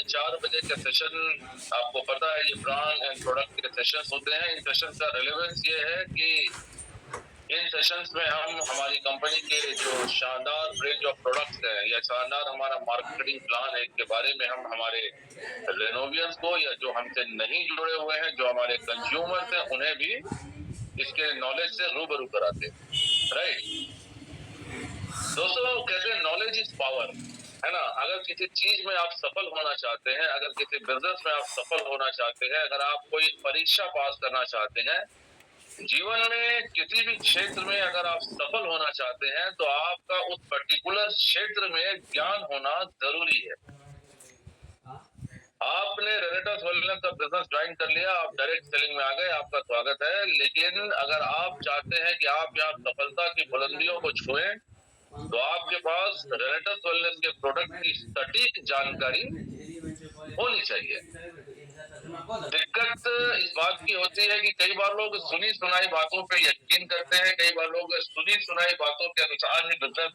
4 बजे के सेशन, आपको पता है ये ब्रांड एंड प्रोडक्ट के सेशंस होते हैं। इन सेशंस का रेलेवेंस ये है कि इन सेशंस में हम हमारी कंपनी के जो शानदार रेंज ऑफ प्रोडक्ट्स हैं या शानदार हमारा मार्केटिंग प्लान है, इसके बारे में हम हमारे रेनोवियंस को या जो हमसे नहीं जुड़े हुए हैं, जो हमारे कंज्यूमर्स हैं, उन्हें भी इसके नॉलेज से रूबरू कराते हैं। राइट दोस्तों, कहते हैं नॉलेज इज पावर, है ना। अगर किसी चीज में आप सफल होना चाहते हैं, अगर किसी बिजनेस में आप सफल होना चाहते हैं, अगर आप कोई परीक्षा पास करना चाहते हैं, जीवन में किसी भी क्षेत्र में अगर आप सफल होना चाहते हैं, तो आपका उस पर्टिकुलर क्षेत्र में ज्ञान होना जरूरी है। आपने रेनेटस वेलनेस का बिजनेस ज्वाइन कर लिया, आप डायरेक्ट सेलिंग में आ गए, आपका स्वागत है। लेकिन अगर आप चाहते हैं कि आप यहाँ सफलता की बुलंदियों को छुएं, तो आपके पास रेनेटस वेलनेस के प्रोडक्ट की सटीक जानकारी होनी चाहिए। दिक्कत इस बात की होती है कि कई बार लोग सुनी सुनाई बातों पे यकीन करते हैं, कई बार लोग सुनी सुनाई बातों के अनुसार ही बिजनेस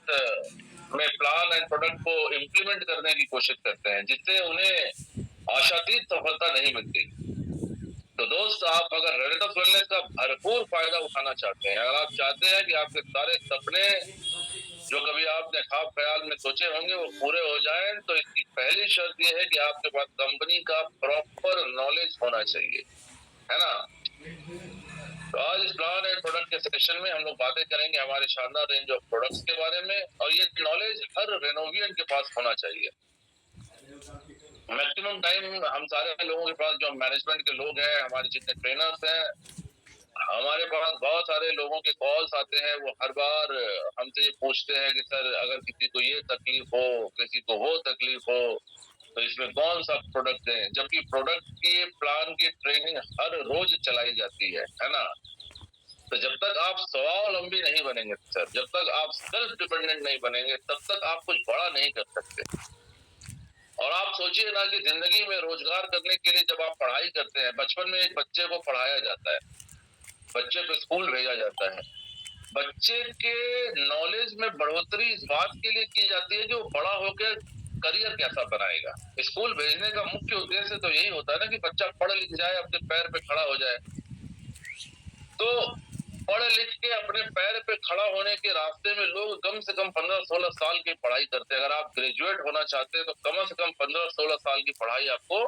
में प्लान एंड प्रोडक्ट को इम्प्लीमेंट करने की कोशिश करते हैं, जिससे उन्हें आशातीत सफलता नहीं मिलती। तो दोस्त, आप अगर रेनेटस वेलनेस का भरपूर फायदा उठाना चाहते हैं, अगर आप चाहते हैं कि आपके सारे सपने जो कभी आपने ख्वाब ख्याल में सोचे होंगे वो पूरे हो जाएं, तो इसकी पहली शर्त ये है कि आपके पास कंपनी का प्रॉपर नॉलेज होना चाहिए, है ना। तो आज इस प्लान एंड प्रोडक्ट के सेशन में हम लोग बातें करेंगे हमारे शानदार रेंज ऑफ प्रोडक्ट्स के बारे में, और ये नॉलेज हर रेनोवियन के पास होना चाहिए। मैक्सिमम टाइम हम सारे लोगों के पास, जो मैनेजमेंट के लोग हैं, हमारे जितने ट्रेनर्स हैं, हमारे पास बहुत सारे लोगों के कॉल्स आते हैं। वो हर बार हमसे ये पूछते हैं कि सर, अगर किसी को ये तकलीफ हो, किसी को वो तकलीफ हो, तो इसमें कौन सा प्रोडक्ट है। जबकि प्रोडक्ट की प्लान की ट्रेनिंग हर रोज चलाई जाती है ना। तो जब तक आप स्वावलंबी नहीं बनेंगे सर, जब तक आप सेल्फ डिपेंडेंट नहीं बनेंगे, तब तक आप कुछ बड़ा नहीं कर सकते। और आप सोचिए ना कि जिंदगी में रोजगार करने के लिए जब आप पढ़ाई करते हैं, बचपन में एक बच्चे को पढ़ाया जाता है, बच्चे को स्कूल भेजा जाता है, बच्चे के नॉलेज में बढ़ोतरी इस बात के लिए की जाती है कि वो बड़ा होकर करियर कैसा बनाएगा। स्कूल भेजने का मुख्य उद्देश्य तो यही होता है ना कि बच्चा पढ़ लिख जाए, अपने पैर पे खड़ा हो जाए। तो पढ़ लिख के अपने पैर पे खड़ा होने के रास्ते में लोग कम से कम 15-16 साल की पढ़ाई करते हैं। अगर आप ग्रेजुएट होना चाहते हैं, तो कम से कम 15-16 साल की पढ़ाई आपको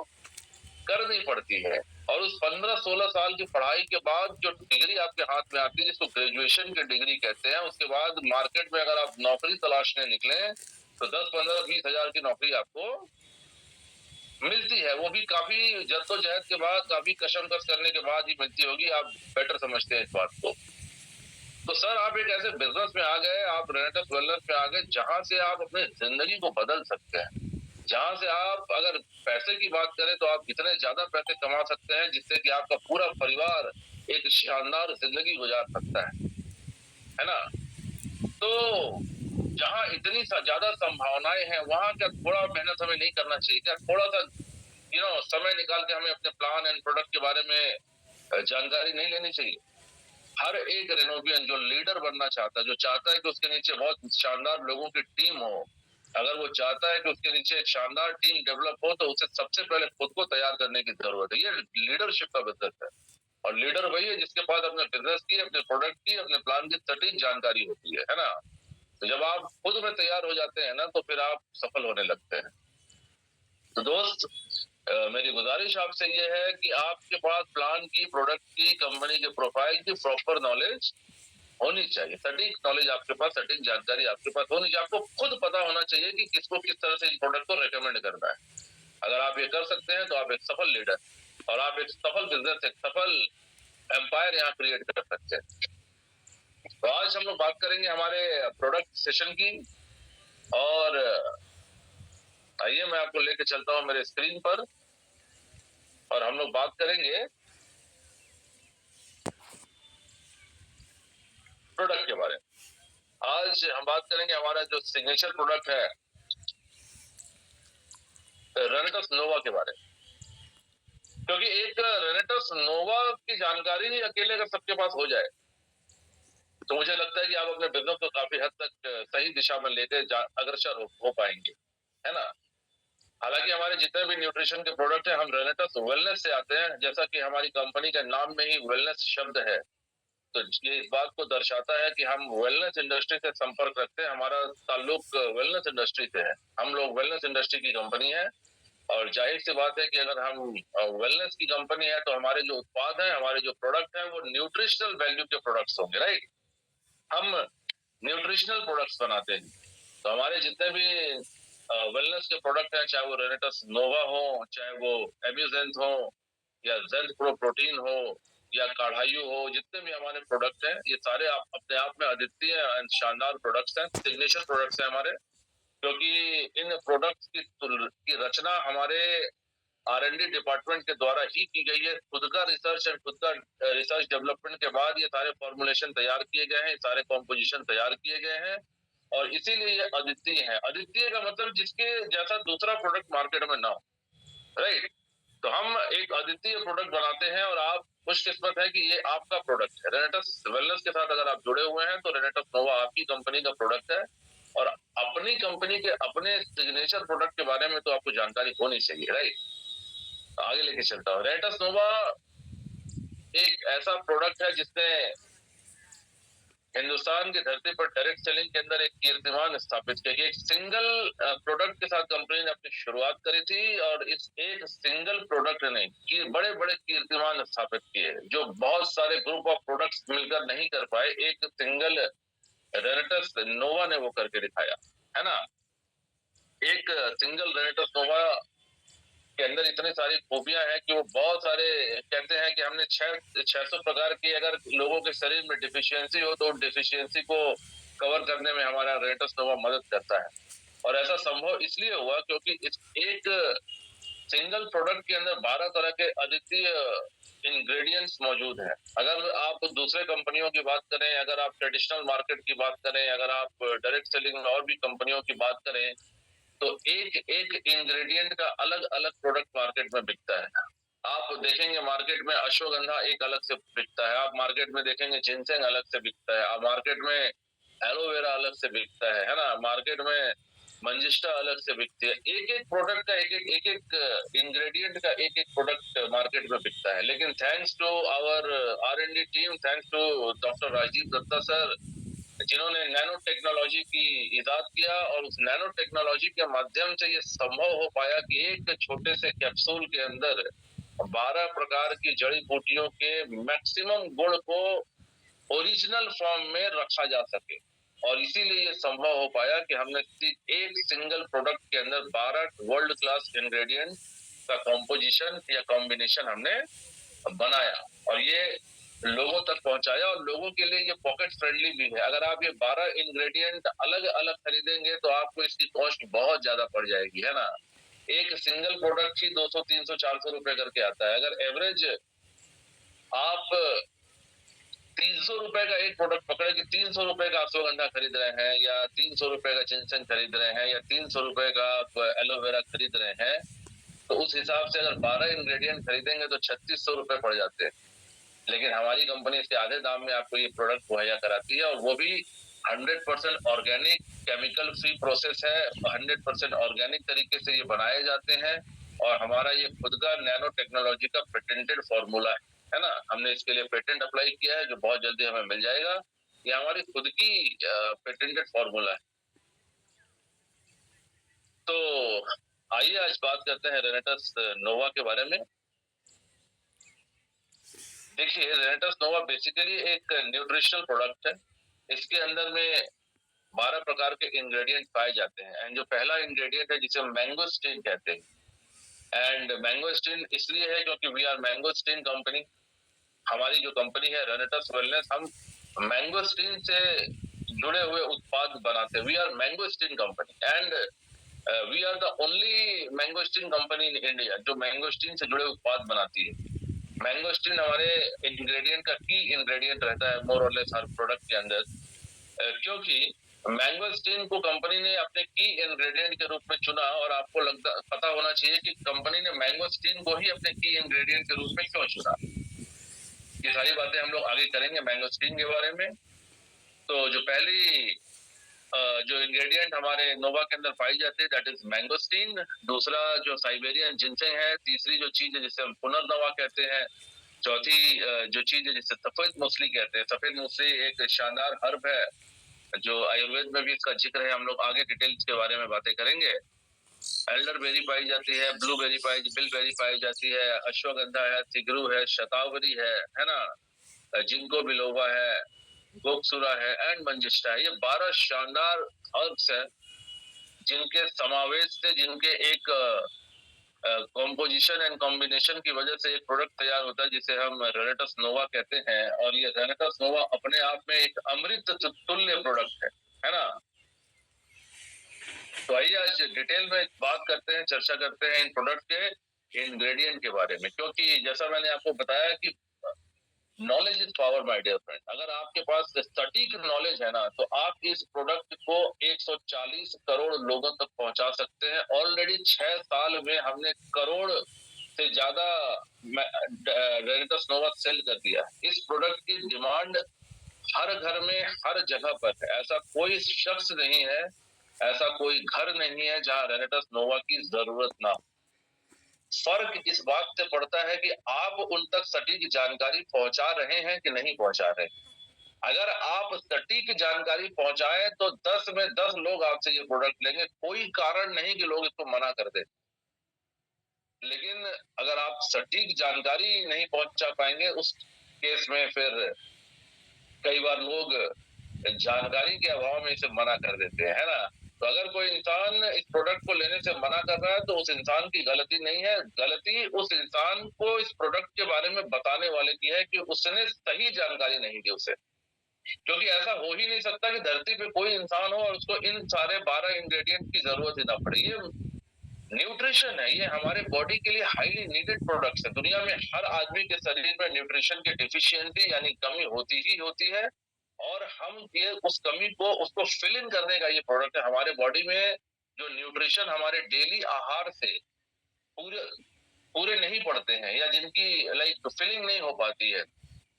करनी पड़ती है। और उस 15-16 साल की पढ़ाई के बाद जो डिग्री आपके हाथ में आती है, जिसको ग्रेजुएशन की डिग्री कहते हैं, उसके बाद मार्केट में अगर आप नौकरी तलाशने निकले, तो 10-15-20 हजार की नौकरी आपको मिलती है। वो भी काफी जद्दोजहद के बाद, काफी कशमकश करने के बाद ही मिलती होगी। आप बेटर समझते हैं इस बात को। तो सर, आप एक ऐसे बिजनेस में आ गए, आप रेनेटस वेलनेस में आ गए, जहां से आप अपनी जिंदगी को बदल सकते हैं, जहां से आप अगर पैसे की बात करें तो आप इतने ज्यादा पैसे कमा सकते हैं जिससे कि आपका पूरा परिवार एक शानदार जिंदगी गुजार सकता है ना। तो जहां इतनी ज्यादा संभावनाएं हैं, वहां क्या थोड़ा मेहनत हमें नहीं करना चाहिए? क्या थोड़ा सा समय निकाल के हमें अपने प्लान एंड प्रोडक्ट के बारे में जानकारी नहीं लेनी चाहिए? हर एक रेनोवियन जो लीडर बनना चाहता है, जो चाहता है कि उसके नीचे बहुत शानदार लोगों की टीम हो, अगर वो चाहता है कि उसके नीचे एक शानदार टीम डेवलप हो, तो उसे सबसे पहले खुद को तैयार करने की जरूरत है। ये लीडरशिप का बिजनेस है, और लीडर वही है जिसके पास अपने बिजनेस की, अपने प्रोडक्ट की, अपने प्लान की सटीक जानकारी होती है ना। तो जब आप खुद में तैयार हो जाते हैं ना, तो फिर आप सफल होने लगते हैं। तो दोस्त, मेरी गुजारिश आपसे ये है कि आपके पास प्लान की, प्रोडक्ट की, कंपनी के प्रोफाइल की प्रॉपर नॉलेज होनी चाहिए। सटीक नॉलेज आपके पास, सटीक जानकारी आपके पास होनी चाहिए। आपको खुद पता होना चाहिए कि किसको किस तरह से इस प्रोडक्ट को रेकमेंड करना है। अगर आप ये कर सकते हैं, तो आप एक सफल लीडर और आप एक सफल बिजनेस, एक सफल एम्पायर यहाँ क्रिएट कर सकते हैं। तो आज हम लोग बात करेंगे हमारे प्रोडक्ट सेशन की, और आइए मैं आपको लेके चलता हूँ मेरे स्क्रीन पर, और हम लोग बात करेंगे प्रोडक्ट के बारे में। आज हम बात करेंगे हमारा जो सिग्नेचर प्रोडक्ट है, रेनेटस नोवा के बारे में। क्योंकि एक रेनेटस नोवा की जानकारी ही अकेले अगर सबके पास हो जाए, तो मुझे लगता है कि आप अपने बिजनेस को काफी हद तक सही दिशा में लेके अग्रसर हो पाएंगे, है ना। हालांकि हमारे जितने भी न्यूट्रिशन के प्रोडक्ट हैं, हम रेनेटस वेलनेस से आते हैं, जैसा कि हमारी कंपनी के नाम में ही वेलनेस शब्द है, तो ये इस बात को दर्शाता है कि हम वेलनेस इंडस्ट्री से संपर्क रखते हैं। हमारा ताल्लुक वेलनेस इंडस्ट्री से है, हम लोग वेलनेस इंडस्ट्री की कंपनी है। और जाहिर सी बात है कि अगर हम वेलनेस की कंपनी है तो हमारे जो उत्पाद है, हमारे जो प्रोडक्ट है, वो न्यूट्रिशनल वैल्यू के प्रोडक्ट्स होंगे, राइट। हम न्यूट्रिशनल प्रोडक्ट्स बनाते हैं, तो हमारे जितने भी वेलनेस के प्रोडक्ट हैं, चाहे वो रेनेटस नोवा हो, चाहे वो एम्यूजेंथ हो, या जेंथ प्रो प्रोटीन हो, या काढ़ायु हो, जितने भी हमारे प्रोडक्ट हैं, ये सारे अपने आप में अद्वितीय शानदार प्रोडक्ट्स हैं, सिग्नेचर प्रोडक्ट्स हैं हमारे, क्योंकि इन प्रोडक्ट्स की रचना हमारे R&D डिपार्टमेंट के द्वारा ही की गई है। खुद का रिसर्च एंड खुद का रिसर्च डेवलपमेंट के बाद ये सारे फॉर्मुलेशन तैयार किए गए हैं, सारे कॉम्पोजिशन तैयार किए गए हैं, और इसीलिए ये अद्वितीय है। अद्वितीय का मतलब जिसके जैसा दूसरा प्रोडक्ट मार्केट में ना हो, राइट। तो हम एक अद्वितीय प्रोडक्ट बनाते हैं, और आप खुशकिस्मत है कि ये आपका प्रोडक्ट है। रेनेटस वेलनेस के साथ अगर आप जुड़े हुए हैं तो रेनेटस नोवा आपकी कंपनी का प्रोडक्ट है, और अपनी कंपनी के अपने सिग्नेचर प्रोडक्ट के बारे में तो आपको जानकारी होनी चाहिए, राइट। आगे लेके चलता हूँ। रेनेटस नोवा एक ऐसा प्रोडक्ट है जिसने हिंदुस्तान की धरती पर डायरेक्ट सेलिंग के अंदर एक कीर्तिमान स्थापित किया। एक सिंगल प्रोडक्ट के साथ कंपनी ने अपनी शुरुआत करी थी, और इस एक सिंगल प्रोडक्ट ने बड़े बड़े कीर्तिमान स्थापित किए, जो बहुत सारे ग्रुप ऑफ प्रोडक्ट्स मिलकर नहीं कर पाए। एक सिंगल रेनेटस नोवा ने वो करके दिखाया, है ना। एक सिंगल रेनेटस नोवा के अंदर इतनी सारी खूबियां हैं कि वो बहुत सारे कहते हैं कि हमने 600 प्रकार की अगर लोगों के शरीर में डिफिशियंसी हो तो डिफिशियंसी को कवर करने में हमारा रेनेटस नोवा मदद करता है। और ऐसा संभव इसलिए हुआ क्योंकि इस एक सिंगल प्रोडक्ट के अंदर 12 तरह के अद्वितीय इंग्रेडिएंट्स मौजूद हैं। अगर आप दूसरे कंपनियों की बात करें, अगर आप ट्रेडिशनल मार्केट की बात करें, अगर आप डायरेक्ट सेलिंग में और भी कंपनियों की बात करें, तो एक एक इंग्रेडिएंट का अलग अलग प्रोडक्ट मार्केट में बिकता है। आप देखेंगे मार्केट में अश्वगंधा एक अलग से बिकता है, आप मार्केट में देखेंगे जिनसेंग अलग से बिकता है, आप मार्केट में एलोवेरा अलग से बिकता है ना, मार्केट में मंजिष्टा अलग से बिकती है। एक एक प्रोडक्ट का एक एक इंग्रेडिएंट का एक एक प्रोडक्ट मार्केट में बिकता है। लेकिन thanks to our R&D team, thanks to doctor Rajiv Dutta sir, जिन्होंने नैनो टेक्नोलॉजी की इजाद किया, और उस नैनो टेक्नोलॉजी के माध्यम से ये संभव हो पाया कि एक छोटे से कैप्सूल के अंदर 12 प्रकार की जड़ी बूटियों के मैक्सिमम गुण को ओरिजिनल फॉर्म में रखा जा सके। और इसीलिए ये संभव हो पाया कि हमने एक सिंगल प्रोडक्ट के अंदर 12 वर्ल्ड क्लास इंग्रेडिएंट का कॉम्पोजिशन या कॉम्बिनेशन हमने बनाया, और ये लोगों तक पहुंचाया, और लोगों के लिए ये पॉकेट फ्रेंडली भी है। अगर आप ये 12 इंग्रेडिएंट अलग अलग खरीदेंगे तो आपको इसकी कॉस्ट बहुत ज्यादा पड़ जाएगी, है ना। एक सिंगल प्रोडक्ट ही 200, 300, 400 रुपए करके आता है। अगर एवरेज आप 300 रुपए का एक प्रोडक्ट पकड़े कि 300 रुपए का अश्वगंधा खरीद रहे हैं, या 300 रुपए का जिनसेंग खरीद रहे हैं, या 300 रुपए का आप एलोवेरा खरीद रहे हैं, तो उस हिसाब से अगर 12 इंग्रेडिएंट खरीदेंगे तो 3600 रुपए पड़ जाते हैं। लेकिन हमारी कंपनी इसके आधे दाम में आपको ये प्रोडक्ट मुहैया कराती है, और वो भी 100% ऑर्गेनिक, केमिकल फ्री प्रोसेस है, 100% ऑर्गेनिक तरीके से ये बनाए जाते हैं, और हमारा ये खुद का नैनो टेक्नोलॉजी का पेटेंटेड फॉर्मूला है ना। हमने इसके लिए पेटेंट अप्लाई किया है, जो बहुत जल्दी हमें मिल जाएगा। ये हमारी खुद की पेटेंटेड फॉर्मूला है। तो आइए आज बात करते हैं रेनेटस नोवा के बारे में। देखिए, रेनेटस नोवा बेसिकली एक न्यूट्रिशनल प्रोडक्ट है। इसके अंदर में 12 प्रकार के इंग्रेडिएंट पाए जाते हैं, एंड जो पहला इंग्रेडिएंट है जिसे मैंगोस्टीन कहते हैं, एंड मैंगोस्टीन इसलिए है क्योंकि वी आर मैंगोस्टीन कंपनी। हमारी जो कंपनी है रेनेटस वेलनेस, हम मैंगोस्टीन से जुड़े हुए उत्पाद बनाते हैं। We are mangosteen company, and we are the only mangosteen company in India जो मैंगोस्टीन से जुड़े उत्पाद बनाती है। मैंगोस्टीन हमारे इंग्रेडिएंट का की इंग्रेडिएंट रहता है मोर और लेस हर प्रोडक्ट के अंदर, क्योंकि मैंगोस्टीन को कंपनी ने अपने की इंग्रेडिएंट के रूप में चुना, और आपको पता होना चाहिए कि कंपनी ने मैंगोस्टीन को ही अपने की इंग्रेडिएंट के रूप में क्यों चुना। ये सारी बातें हम लोग आगे करेंगे मैंगोस्टीन के बारे में। तो जो पहली जो इंग्रेडिएंट हमारे नोवा के अंदर पाई जाती है दैट इज मैंगोस्टीन, दूसरा जो साइबेरियन जिनसेंग है, तीसरी जो चीज है जिसे हम पुनर्नवा कहते हैं, चौथी जो चीज है जिसे सफेद मूसली कहते हैं। सफेद मूसली एक शानदार हर्ब है जो आयुर्वेद में भी इसका जिक्र है, हम लोग आगे डिटेल्स के बारे में बातें करेंगे। एल्डरबेरी पाई जाती है, ब्लूबेरी बिलबेरी पाई जाती है, अश्वगंधा है, तिगरू है, शतावरी है ना, जिंको बिलोबा है, गोकसुरा है एंड मंजिष्ठा है। ये 12 शानदार हर्ब्स है जिनके समावेश से, जिनके एक कॉम्पोजिशन एंड कॉम्बिनेशन की वजह से एक प्रोडक्ट तैयार होता है जिसे हम रेनेटस नोवा कहते हैं। और ये रेनेटस नोवा अपने आप में एक अमृत तुल्य प्रोडक्ट है ना। तो आइए आज डिटेल में बात करते हैं, चर्चा करते हैं इन प्रोडक्ट के इंग्रेडिएंट के बारे में, क्योंकि जैसा मैंने आपको बताया कि knowledge is power my dear friend. अगर आपके पास सटीक नॉलेज है ना तो आप इस प्रोडक्ट को 140 करोड़ लोगों तक पहुंचा सकते हैं। ऑलरेडी 6 साल में हमने करोड़ से ज्यादा रेनेटस नोवा सेल कर दिया। इस प्रोडक्ट की डिमांड हर घर में, हर जगह पर है। ऐसा कोई शख्स नहीं है, ऐसा कोई घर नहीं है जहां रेनेटस नोवा की जरूरत ना हो। फर्क इस बात से पड़ता है कि आप उन तक सटीक जानकारी पहुंचा रहे हैं कि नहीं पहुंचा रहे। अगर आप सटीक जानकारी पहुंचाएं तो 10 में 10 लोग आपसे ये प्रोडक्ट लेंगे, कोई कारण नहीं कि लोग इसको मना कर दें। लेकिन अगर आप सटीक जानकारी नहीं पहुंचा पाएंगे, उस केस में फिर कई बार लोग जानकारी के अभाव में इसे मना कर देते हैं, है ना। तो अगर कोई इंसान इस प्रोडक्ट को लेने से मना कर रहा है तो उस इंसान की गलती नहीं है, गलती उस इंसान को इस प्रोडक्ट के बारे में बताने वाले की है कि उसने सही जानकारी नहीं दी उसे। क्योंकि ऐसा हो ही नहीं सकता कि धरती पे कोई इंसान हो और उसको इन सारे 12 इंग्रेडिएंट की जरूरत ही ना पड़े। ये न्यूट्रिशन है, ये हमारे बॉडी के लिए हाईली नीडेड प्रोडक्ट्स है। दुनिया में हर आदमी के शरीर में न्यूट्रिशन की डिफिशियंसी यानी कमी होती ही होती है, और हम ये उस कमी को, उसको फिल इन करने का ये प्रोडक्ट है। हमारे बॉडी में जो न्यूट्रिशन हमारे डेली आहार से पूरे पूरे नहीं पड़ते हैं या जिनकी लाइक फिलिंग नहीं हो पाती है,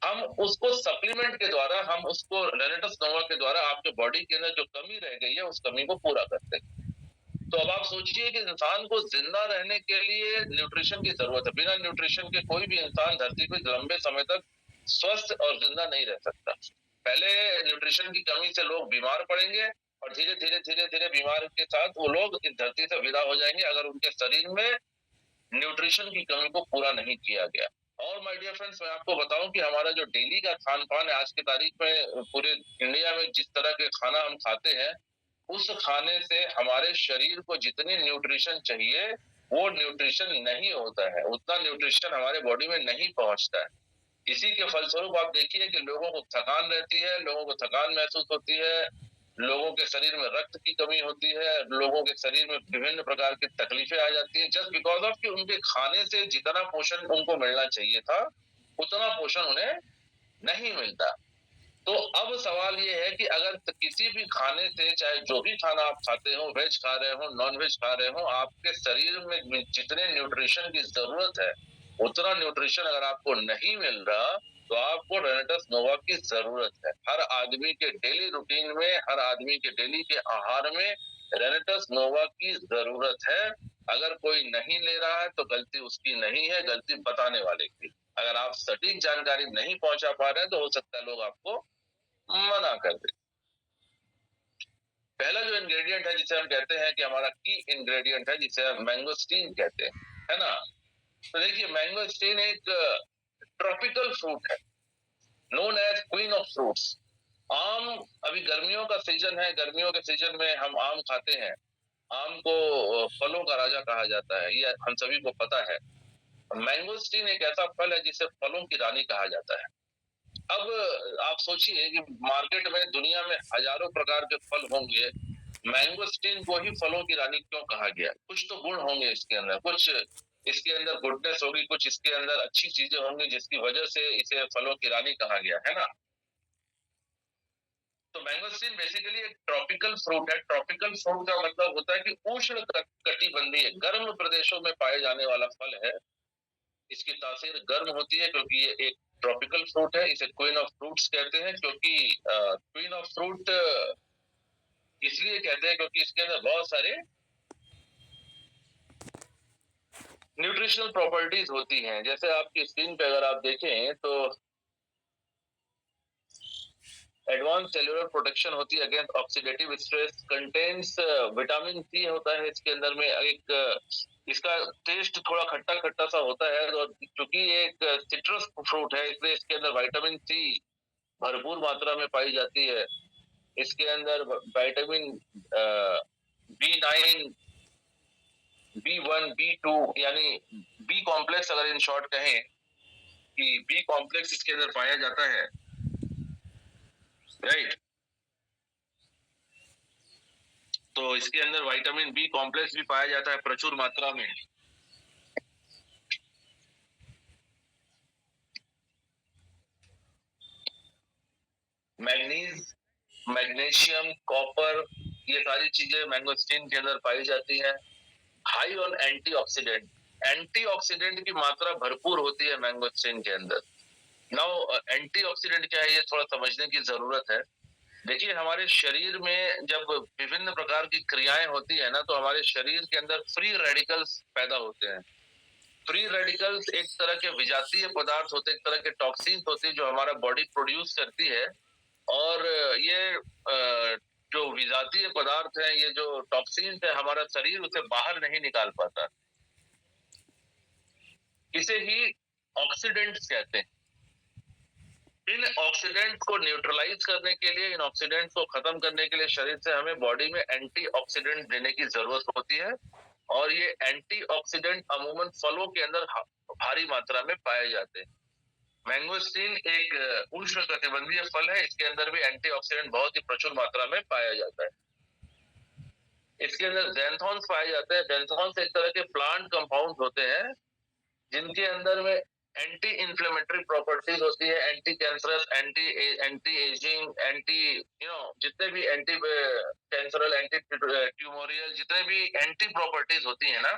हम उसको सप्लीमेंट के द्वारा, हम उसको रेनेटस नोवा के द्वारा आपके बॉडी के अंदर जो कमी रह गई है उस कमी को पूरा करते हैं। तो अब आप सोचिए कि इंसान को जिंदा रहने के लिए न्यूट्रिशन की जरूरत है। बिना न्यूट्रिशन के कोई भी इंसान धरती पर लंबे समय तक स्वस्थ और जिंदा नहीं रह सकता। पहले न्यूट्रिशन की कमी से लोग बीमार पड़ेंगे और धीरे धीरे धीरे धीरे बीमार के साथ वो लोग इस धरती से विदा हो जाएंगे अगर उनके शरीर में न्यूट्रिशन की कमी को पूरा नहीं किया गया। और माय डियर फ्रेंड्स, मैं आपको बताऊं कि हमारा जो डेली का खान पान है आज की तारीख में, पूरे इंडिया में जिस तरह के खाना हम खाते हैं, उस खाने से हमारे शरीर को जितनी न्यूट्रिशन चाहिए वो न्यूट्रिशन नहीं होता है, उतना न्यूट्रिशन हमारे बॉडी में नहीं पहुंचता है। इसी के फलस्वरूप आप देखिए कि लोगों को थकान रहती है, लोगों को थकान महसूस होती है, लोगों के शरीर में रक्त की कमी होती है, लोगों के शरीर में विभिन्न प्रकार की तकलीफें आ जाती है, जस्ट बिकॉज ऑफ कि उनके खाने से जितना पोषण उनको मिलना चाहिए था उतना पोषण उन्हें नहीं मिलता। तो अब सवाल ये है कि अगर किसी भी खाने से, चाहे जो भी खाना आप खाते हो, वेज खा रहे हो, नॉन वेज खा रहे हो, आपके शरीर में जितने न्यूट्रिशन की जरूरत है उतना न्यूट्रिशन अगर आपको नहीं मिल रहा तो आपको रेनेटस नोवा की जरूरत है। हर आदमी के डेली रूटीन में, हर आदमी के डेली के आहार में रेनेटस नोवा की जरूरत है। अगर कोई नहीं ले रहा है तो गलती उसकी नहीं है, गलती बताने वाले की। अगर आप सटीक जानकारी नहीं पहुंचा पा रहे हैं तो हो सकता है लोग आपको मना कर दे। पहला जो इंग्रेडिएंट है जिसे हम कहते हैं कि हमारा की इंग्रेडिएंट है, जिसे हम मैंगोस्टीन कहते हैं, है ना। तो देखिए, मैंगोस्टीन एक ट्रॉपिकल फ्रूट है, known as queen of fruits. आम, अभी गर्मियों का सीजन है, गर्मियों के सीजन में हम आम खाते हैं। आम को फलों का राजा कहा जाता है, ये हम सभी को पता है। मैंगोस्टीन एक ऐसा फल है जिसे फलों की रानी कहा जाता है। अब आप सोचिए कि मार्केट में, दुनिया में हजारों प्रकार के फल होंगे, मैंगोस्टीन को ही फलों की रानी क्यों कहा गया? कुछ तो गुण होंगे इसके अंदर, कुछ इसके अंदर गुडनेस होगी, कुछ इसके अंदर अच्छी चीजें होंगी जिसकी वजह से इसे फलों की रानी कहा गया, है ना। तो मैंगोस्टीन बेसिकली एक ट्रॉपिकल फ्रूट है। ट्रॉपिकल फ्रूट का मतलब होता है कि उष्ण कटिबंधीय, गर्म प्रदेशों में पाए जाने वाला फल है। इसकी तासीर गर्म होती है क्योंकि ये एक ट्रॉपिकल फ्रूट है। इसे क्वीन ऑफ फ्रूट्स कहते हैं क्योंकि क्वीन ऑफ फ्रूट इसलिए कहते हैं क्योंकि इसके अंदर बहुत सारे न्यूट्रिशनल प्रॉपर्टीज होती हैं। जैसे आपकी स्किन पे अगर आप देखें तो एडवांस सेलुलर प्रोटेक्शन होती है against oxidative stress, contains vitamin C होता है इसके अंदर में। एक इसका टेस्ट थोड़ा खट्टा खट्टा सा होता है, और क्योंकि ये एक सिट्रस फ्रूट है इसलिए इसके अंदर विटामिन सी भरपूर मात्रा में पाई जाती है। इसके अंदर विटामिन B9, B1, B2 यानी बी कॉम्प्लेक्स, अगर इन शॉर्ट कहें कि बी कॉम्प्लेक्स इसके अंदर पाया जाता है, राइट। तो इसके अंदर विटामिन बी कॉम्प्लेक्स भी पाया जाता है प्रचुर मात्रा में। मैग्नीज, मैग्नीशियम, कॉपर, ये सारी चीजें मैंगोस्टीन के अंदर पाई जाती है। हाई ऑन एंटीऑक्सीडेंट, एंटीऑक्सीडेंट की मात्रा भरपूर होती है मैंगोस्टीन के अंदर। नाउ एंटीऑक्सीडेंट क्या है ये थोड़ा समझने की जरूरत है। देखिए, हमारे शरीर में जब विभिन्न प्रकार की क्रियाएं होती है ना, तो हमारे शरीर के अंदर फ्री रेडिकल्स पैदा होते हैं। फ्री रेडिकल्स एक तरह के विजातीय पदार्थ होते हैं, एक तरह के टॉक्सिन्स होते हैं जो हमारा बॉडी प्रोड्यूस करती है। और ये जो विजातीय पदार्थ है, ये जो टॉक्सिन्स है, हमारा शरीर उसे बाहर नहीं निकाल पाता। इसे ही ऑक्सीडेंट्स कहते हैं। इन ऑक्सीडेंट को न्यूट्रलाइज करने के लिए, इन ऑक्सीडेंट को खत्म करने के लिए शरीर से हमें बॉडी में एंटीऑक्सीडेंट देने की जरूरत होती है। और ये एंटीऑक्सीडेंट अमूमन फलों के अंदर भारी मात्रा में पाए जाते हैं। मैंगोस्टीन एक उष्णकटिबंधीय फल है, इसके अंदर भी एंटीऑक्सीडेंट बहुत ही प्रचुर मात्रा में पाया जाता है। इसके अंदर ज़ैंथोन्स पाए जाते हैं। ज़ैंथोन्स एक तरह के प्लांट कंपाउंड होते हैं जिनके अंदर में एंटी इंफ्लेमेटरी प्रॉपर्टीज होती है, anti cancerous, anti ageing, anti जितने भी एंटी कैंसरल, एंटी ट्यूमोरियल, जितने भी एंटी प्रॉपर्टीज होती है ना,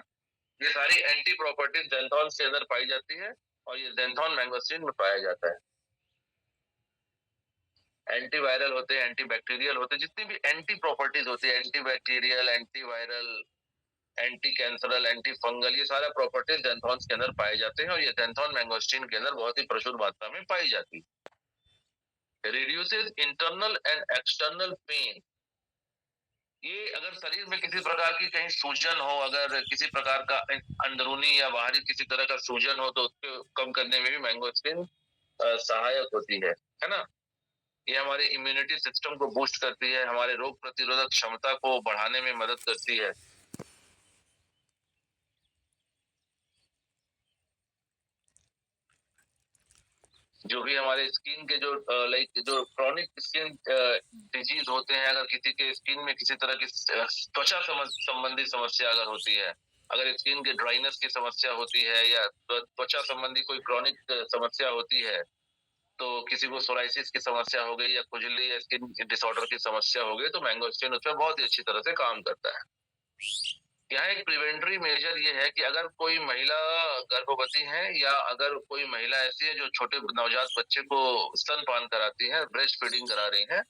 ये सारी एंटी प्रॉपर्टीज ज़ैंथोन के अंदर पाई जाती है, और ये ज़ैंथोन मैंगोस्टीन में पाया जाता है। एंटी वायरल होते हैं, एंटी बैक्टीरियल होते हैं, जितनी भी एंटी प्रॉपर्टीज होती है, anti bacterial, anti viral, anti कैंसरल, एंटी फंगल, ये सारा प्रॉपर्टीज ज़ैंथोन्स के अंदर पाए जाते हैं, और ये ज़ैंथोन मैंगोस्टीन के अंदर बहुत ही प्रचुर मात्रा में पाई जाती है। Reduces internal and external pain, ये अगर शरीर में किसी प्रकार की कहीं सूजन हो, अगर किसी प्रकार का अंदरूनी या बाहरी किसी तरह का सूजन हो, तो उसको कम करने में भी मैंगोस्टीन सहायक होती है ना। ये हमारे इम्यूनिटी सिस्टम को बूस्ट करती है, हमारे रोग प्रतिरोधक क्षमता को बढ़ाने में मदद करती है। जो भी हमारे स्किन के जो जो क्रॉनिक स्किन डिजीज होते हैं, अगर किसी के स्किन में किसी तरह की त्वचा संबंधी समस्या अगर होती है, अगर स्किन के ड्राइनेस की समस्या होती है, या त्वचा संबंधी कोई क्रॉनिक समस्या होती है, तो किसी को सोराइसिस की समस्या हो गई, या खुजली या स्किन डिसऑर्डर की समस्या हो गई, तो मैंगोस्टीन उसमें बहुत ही अच्छी तरह से काम करता है। यहाँ एक प्रिवेंटरी मेजर ये है कि अगर कोई महिला गर्भवती है, या अगर कोई महिला ऐसी है जो छोटे नवजात बच्चे को स्तनपान कराती है, ब्रेस्ट फीडिंग करा रही है,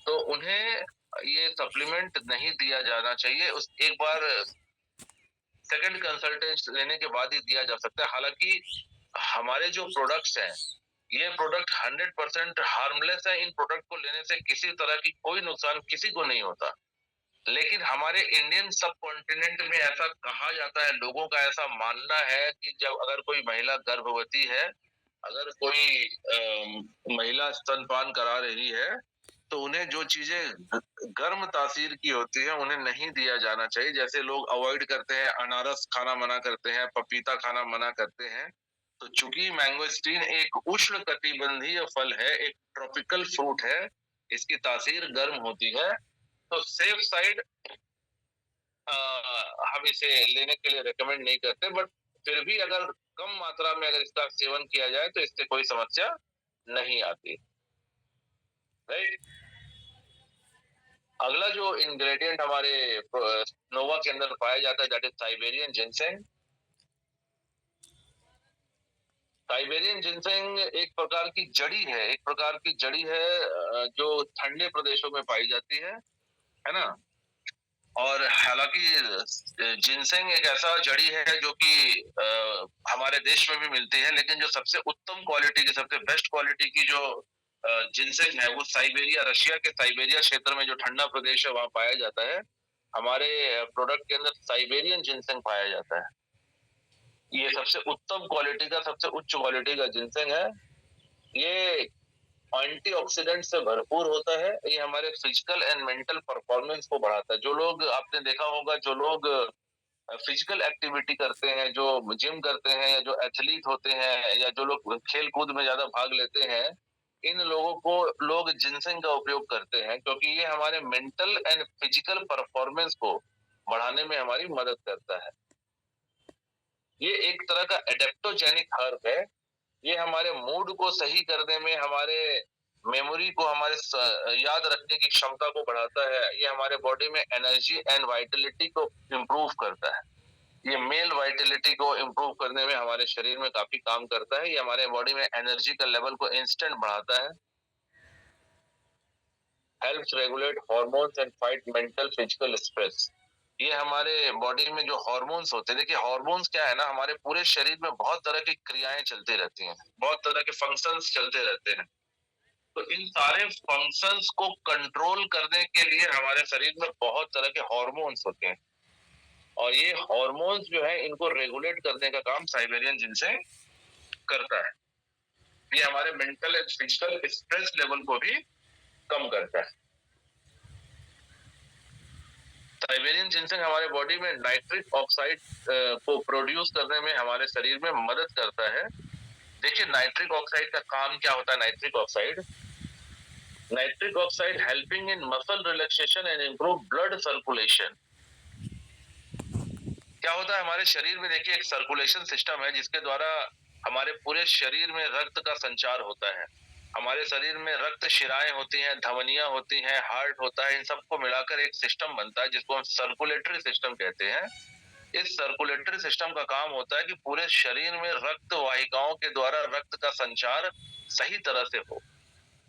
तो उन्हें ये सप्लीमेंट नहीं दिया जाना चाहिए। उस एक बार सेकंड कंसल्टेशन लेने के बाद ही दिया जा सकता है। हालांकि हमारे जो प्रोडक्ट्स हैं, ये प्रोडक्ट 100% हार्मलेस है। इन प्रोडक्ट को लेने से किसी तरह की कोई नुकसान किसी को नहीं होता। लेकिन हमारे इंडियन सब कॉन्टिनेंट में ऐसा कहा जाता है, लोगों का ऐसा मानना है कि जब अगर कोई महिला गर्भवती है, अगर कोई महिला स्तनपान करा रही है, तो उन्हें जो चीजें गर्म तासीर की होती है उन्हें नहीं दिया जाना चाहिए। जैसे लोग अवॉइड करते हैं, अनारस खाना मना करते हैं, पपीता खाना मना करते हैं। तो चूंकि मैंगोस्टीन एक उष्ण कटिबंधीय फल है, एक ट्रॉपिकल फ्रूट है, इसकी तासीर गर्म होती है, तो सेफ साइड हम इसे लेने के लिए रेकमेंड नहीं करते। बट फिर भी अगर कम मात्रा में अगर इसका सेवन किया जाए तो इससे कोई समस्या नहीं आती, राइट। अगला जो इंग्रेडिएंट हमारे नोवा के अंदर पाया जाता है, that is Siberian ginseng. Siberian ginseng एक प्रकार की जड़ी है, एक प्रकार की जड़ी है जो ठंडे प्रदेशों में पाई जाती है ना। और हालांकि जिनसेंग एक ऐसा जड़ी है जो कि हमारे देश में भी मिलती है, लेकिन जो सबसे उत्तम क्वालिटी की, सबसे बेस्ट क्वालिटी की जो जिनसेंग है वो साइबेरिया, रशिया के साइबेरिया क्षेत्र में जो ठंडा प्रदेश है वहां पाया जाता है। हमारे प्रोडक्ट के अंदर साइबेरियन जिनसेंग पाया जाता है। ये सबसे उत्तम क्वालिटी का, सबसे उच्च क्वालिटी का जिनसेंग है। ये एंटीऑक्सीडेंट से भरपूर होता है। ये हमारे फिजिकल एंड मेंटल परफॉर्मेंस को बढ़ाता है। जो लोग, आपने देखा होगा, जो लोग फिजिकल एक्टिविटी करते हैं, जो जिम करते हैं, या जो एथलीट होते हैं, या जो लोग खेल कूद में ज्यादा भाग लेते हैं, इन लोगों को लोग जिनसेंग का उपयोग करते हैं, क्योंकि ये हमारे मेंटल एंड फिजिकल परफॉर्मेंस को बढ़ाने में हमारी मदद करता है। ये एक तरह का एडेप्टोजेनिक हर्ब है। ये हमारे मूड को सही करने में, हमारे मेमोरी को, हमारे याद रखने की क्षमता को बढ़ाता है। ये हमारे बॉडी में एनर्जी एंड वाइटलिटी को इम्प्रूव करता है। ये मेल वाइटलिटी को इम्प्रूव करने में हमारे शरीर में काफी काम करता है। ये हमारे बॉडी में एनर्जी का लेवल को इंस्टेंट बढ़ाता है। Helps regulate hormones and fight mental physical stress. ये हमारे बॉडी में जो हार्मोन्स होते हैं, देखिए हार्मोन्स क्या है ना, हमारे पूरे शरीर में बहुत तरह की क्रियाएं चलती रहती हैं, बहुत तरह के फंक्शंस चलते रहते हैं। तो इन सारे फंक्शंस को कंट्रोल करने के लिए हमारे शरीर में बहुत तरह के हार्मोन्स होते हैं, और ये हार्मोन्स जो है इनको रेगुलेट करने का काम साइबेरियन जिनसेंग करता है। ये हमारे mental and physical stress level को भी कम करता है। साइबेरियन जिनसेंग हमारे बॉडी में नाइट्रिक ऑक्साइड को प्रोड्यूस करने में हमारे शरीर में मदद करता है। देखिए नाइट्रिक ऑक्साइड का काम क्या होता है। Nitric oxide helping in muscle relaxation and improve blood circulation. क्या होता है हमारे शरीर में, देखिए एक सर्कुलेशन सिस्टम है जिसके द्वारा हमारे पूरे शरीर में रक्त का संचार होता है। हमारे शरीर में रक्त शिराएं होती हैं, धमनियां होती हैं, हार्ट होता है, इन सबको मिलाकर एक सिस्टम बनता है जिसको हम सर्कुलेटरी सिस्टम कहते हैं। इस सर्कुलेटरी सिस्टम का काम होता है कि पूरे शरीर में रक्त वाहिकाओं के द्वारा रक्त का संचार सही तरह से हो।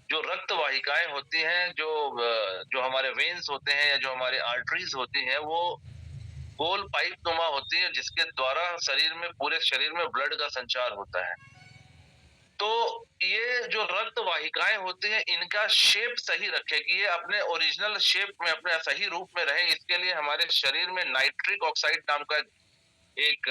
जो रक्त वाहिकाएं होती हैं, जो हमारे वेन्स होते हैं या जो हमारे आर्टरीज होती हैं, वो गोल पाइप नुमा होती है जिसके द्वारा शरीर में, पूरे शरीर में ब्लड का संचार होता है। तो ये जो रक्त वाहिकाएं होती हैं, इनका शेप सही रखे कि ये अपने ओरिजिनल शेप में, अपने सही रूप में रहे, इसके लिए हमारे शरीर में नाइट्रिक ऑक्साइड नाम का एक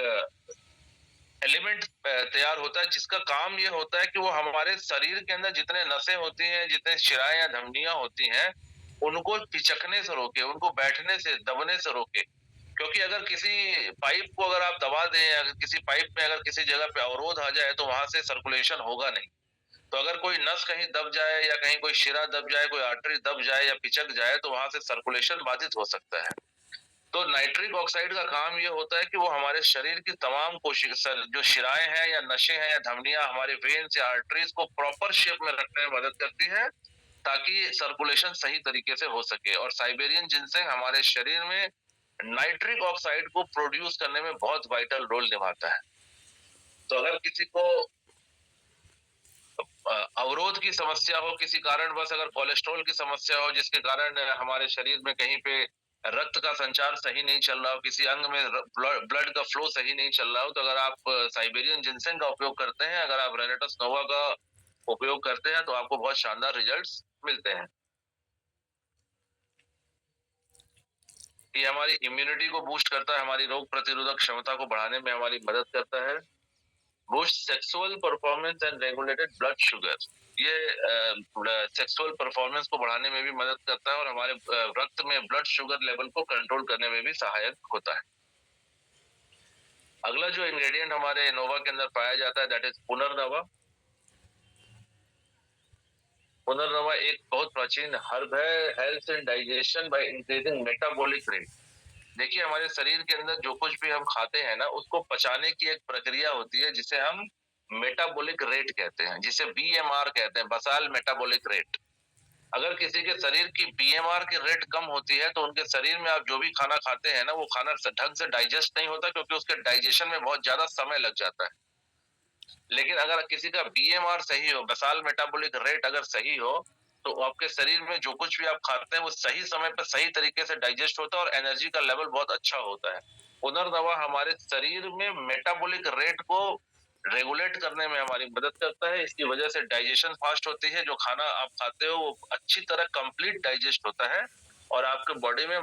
एलिमेंट तैयार होता है, जिसका काम ये होता है कि वो हमारे शरीर के अंदर जितने नसें होती हैं, जितने शिराएं या धमनियां होती हैं, उनको पिचकने से रोके, उनको बैठने से, दबने से रोके। क्योंकि अगर किसी पाइप को अगर आप दबा दें, अगर किसी पाइप में अगर किसी जगह पे अवरोध आ जाए तो वहां से सर्कुलेशन होगा नहीं। तो अगर कोई नस कहीं दब जाए, या कहीं कोई शिरा दब जाए, कोई आर्टरी दब जाए या पिचक जाए, तो वहां से सर्कुलेशन बाधित हो सकता है। तो नाइट्रिक ऑक्साइड का काम ये होता है कि वो हमारे शरीर की तमाम कोशिका, जो शिराएं हैं या नशे हैं या धमनियां, हमारे वेन्स या आर्टरीज को प्रॉपर शेप में रखने में मदद करती है, ताकि सर्कुलेशन सही तरीके से हो सके। और साइबेरियन जिनसेंग हमारे शरीर में नाइट्रिक ऑक्साइड को प्रोड्यूस करने में बहुत वाइटल रोल निभाता है। तो अगर किसी को अवरोध की समस्या हो, किसी कारणवश अगर कोलेस्ट्रॉल की समस्या हो, जिसके कारण हमारे शरीर में कहीं पे रक्त का संचार सही नहीं चल रहा हो, किसी अंग में ब्लड का फ्लो सही नहीं चल रहा हो, तो अगर आप साइबेरियन जिनसेंग का उपयोग करते हैं, अगर आप रेनेटस नोवा का उपयोग करते हैं, तो आपको बहुत शानदार रिजल्ट्स मिलते हैं। ये हमारी इम्यूनिटी को बूस्ट करता है, हमारी रोग प्रतिरोधक क्षमता को बढ़ाने में हमारी मदद करता है। Boost sexual performance and regulated blood sugar. ये सेक्सुअल परफॉर्मेंस को बढ़ाने में भी मदद करता है, और हमारे रक्त में ब्लड शुगर लेवल को कंट्रोल करने में भी सहायक होता है। अगला जो इंग्रेडिएंट हमारे नोवा के अंदर पाया जाता है, दैट इज पुनर्नवा। पुनर्नवा एक बहुत प्राचीन हर्ब है। Health and digestion by increasing metabolic rate. देखिए हमारे शरीर के अंदर जो कुछ भी हम खाते हैं ना, उसको पचाने की एक प्रक्रिया होती है जिसे हम मेटाबॉलिक रेट कहते हैं, जिसे बीएमआर कहते हैं, बसाल मेटाबॉलिक रेट। अगर किसी के शरीर की बीएमआर की रेट कम होती है, तो उनके शरीर में आप जो भी खाना खाते हैं ना, वो खाना ढंग से डाइजेस्ट नहीं होता, क्योंकि उसके डाइजेशन में बहुत ज्यादा समय लग जाता है। लेकिन अगर किसी का बीएमआर सही हो, बसाल मेटाबॉलिक रेट अगर सही हो, तो आपके शरीर में जो कुछ भी आप खाते हैं वो सही समय पर सही तरीके से डाइजेस्ट होता है और एनर्जी का लेवल बहुत अच्छा होता है। पुनर्दवा हमारे शरीर में मेटाबॉलिक रेट को रेगुलेट करने में हमारी मदद करता है। इसकी वजह से डाइजेशन फास्ट होती है। जो खाना आप खाते हो वो अच्छी तरह कंप्लीट डाइजेस्ट होता है और आपके बॉडी में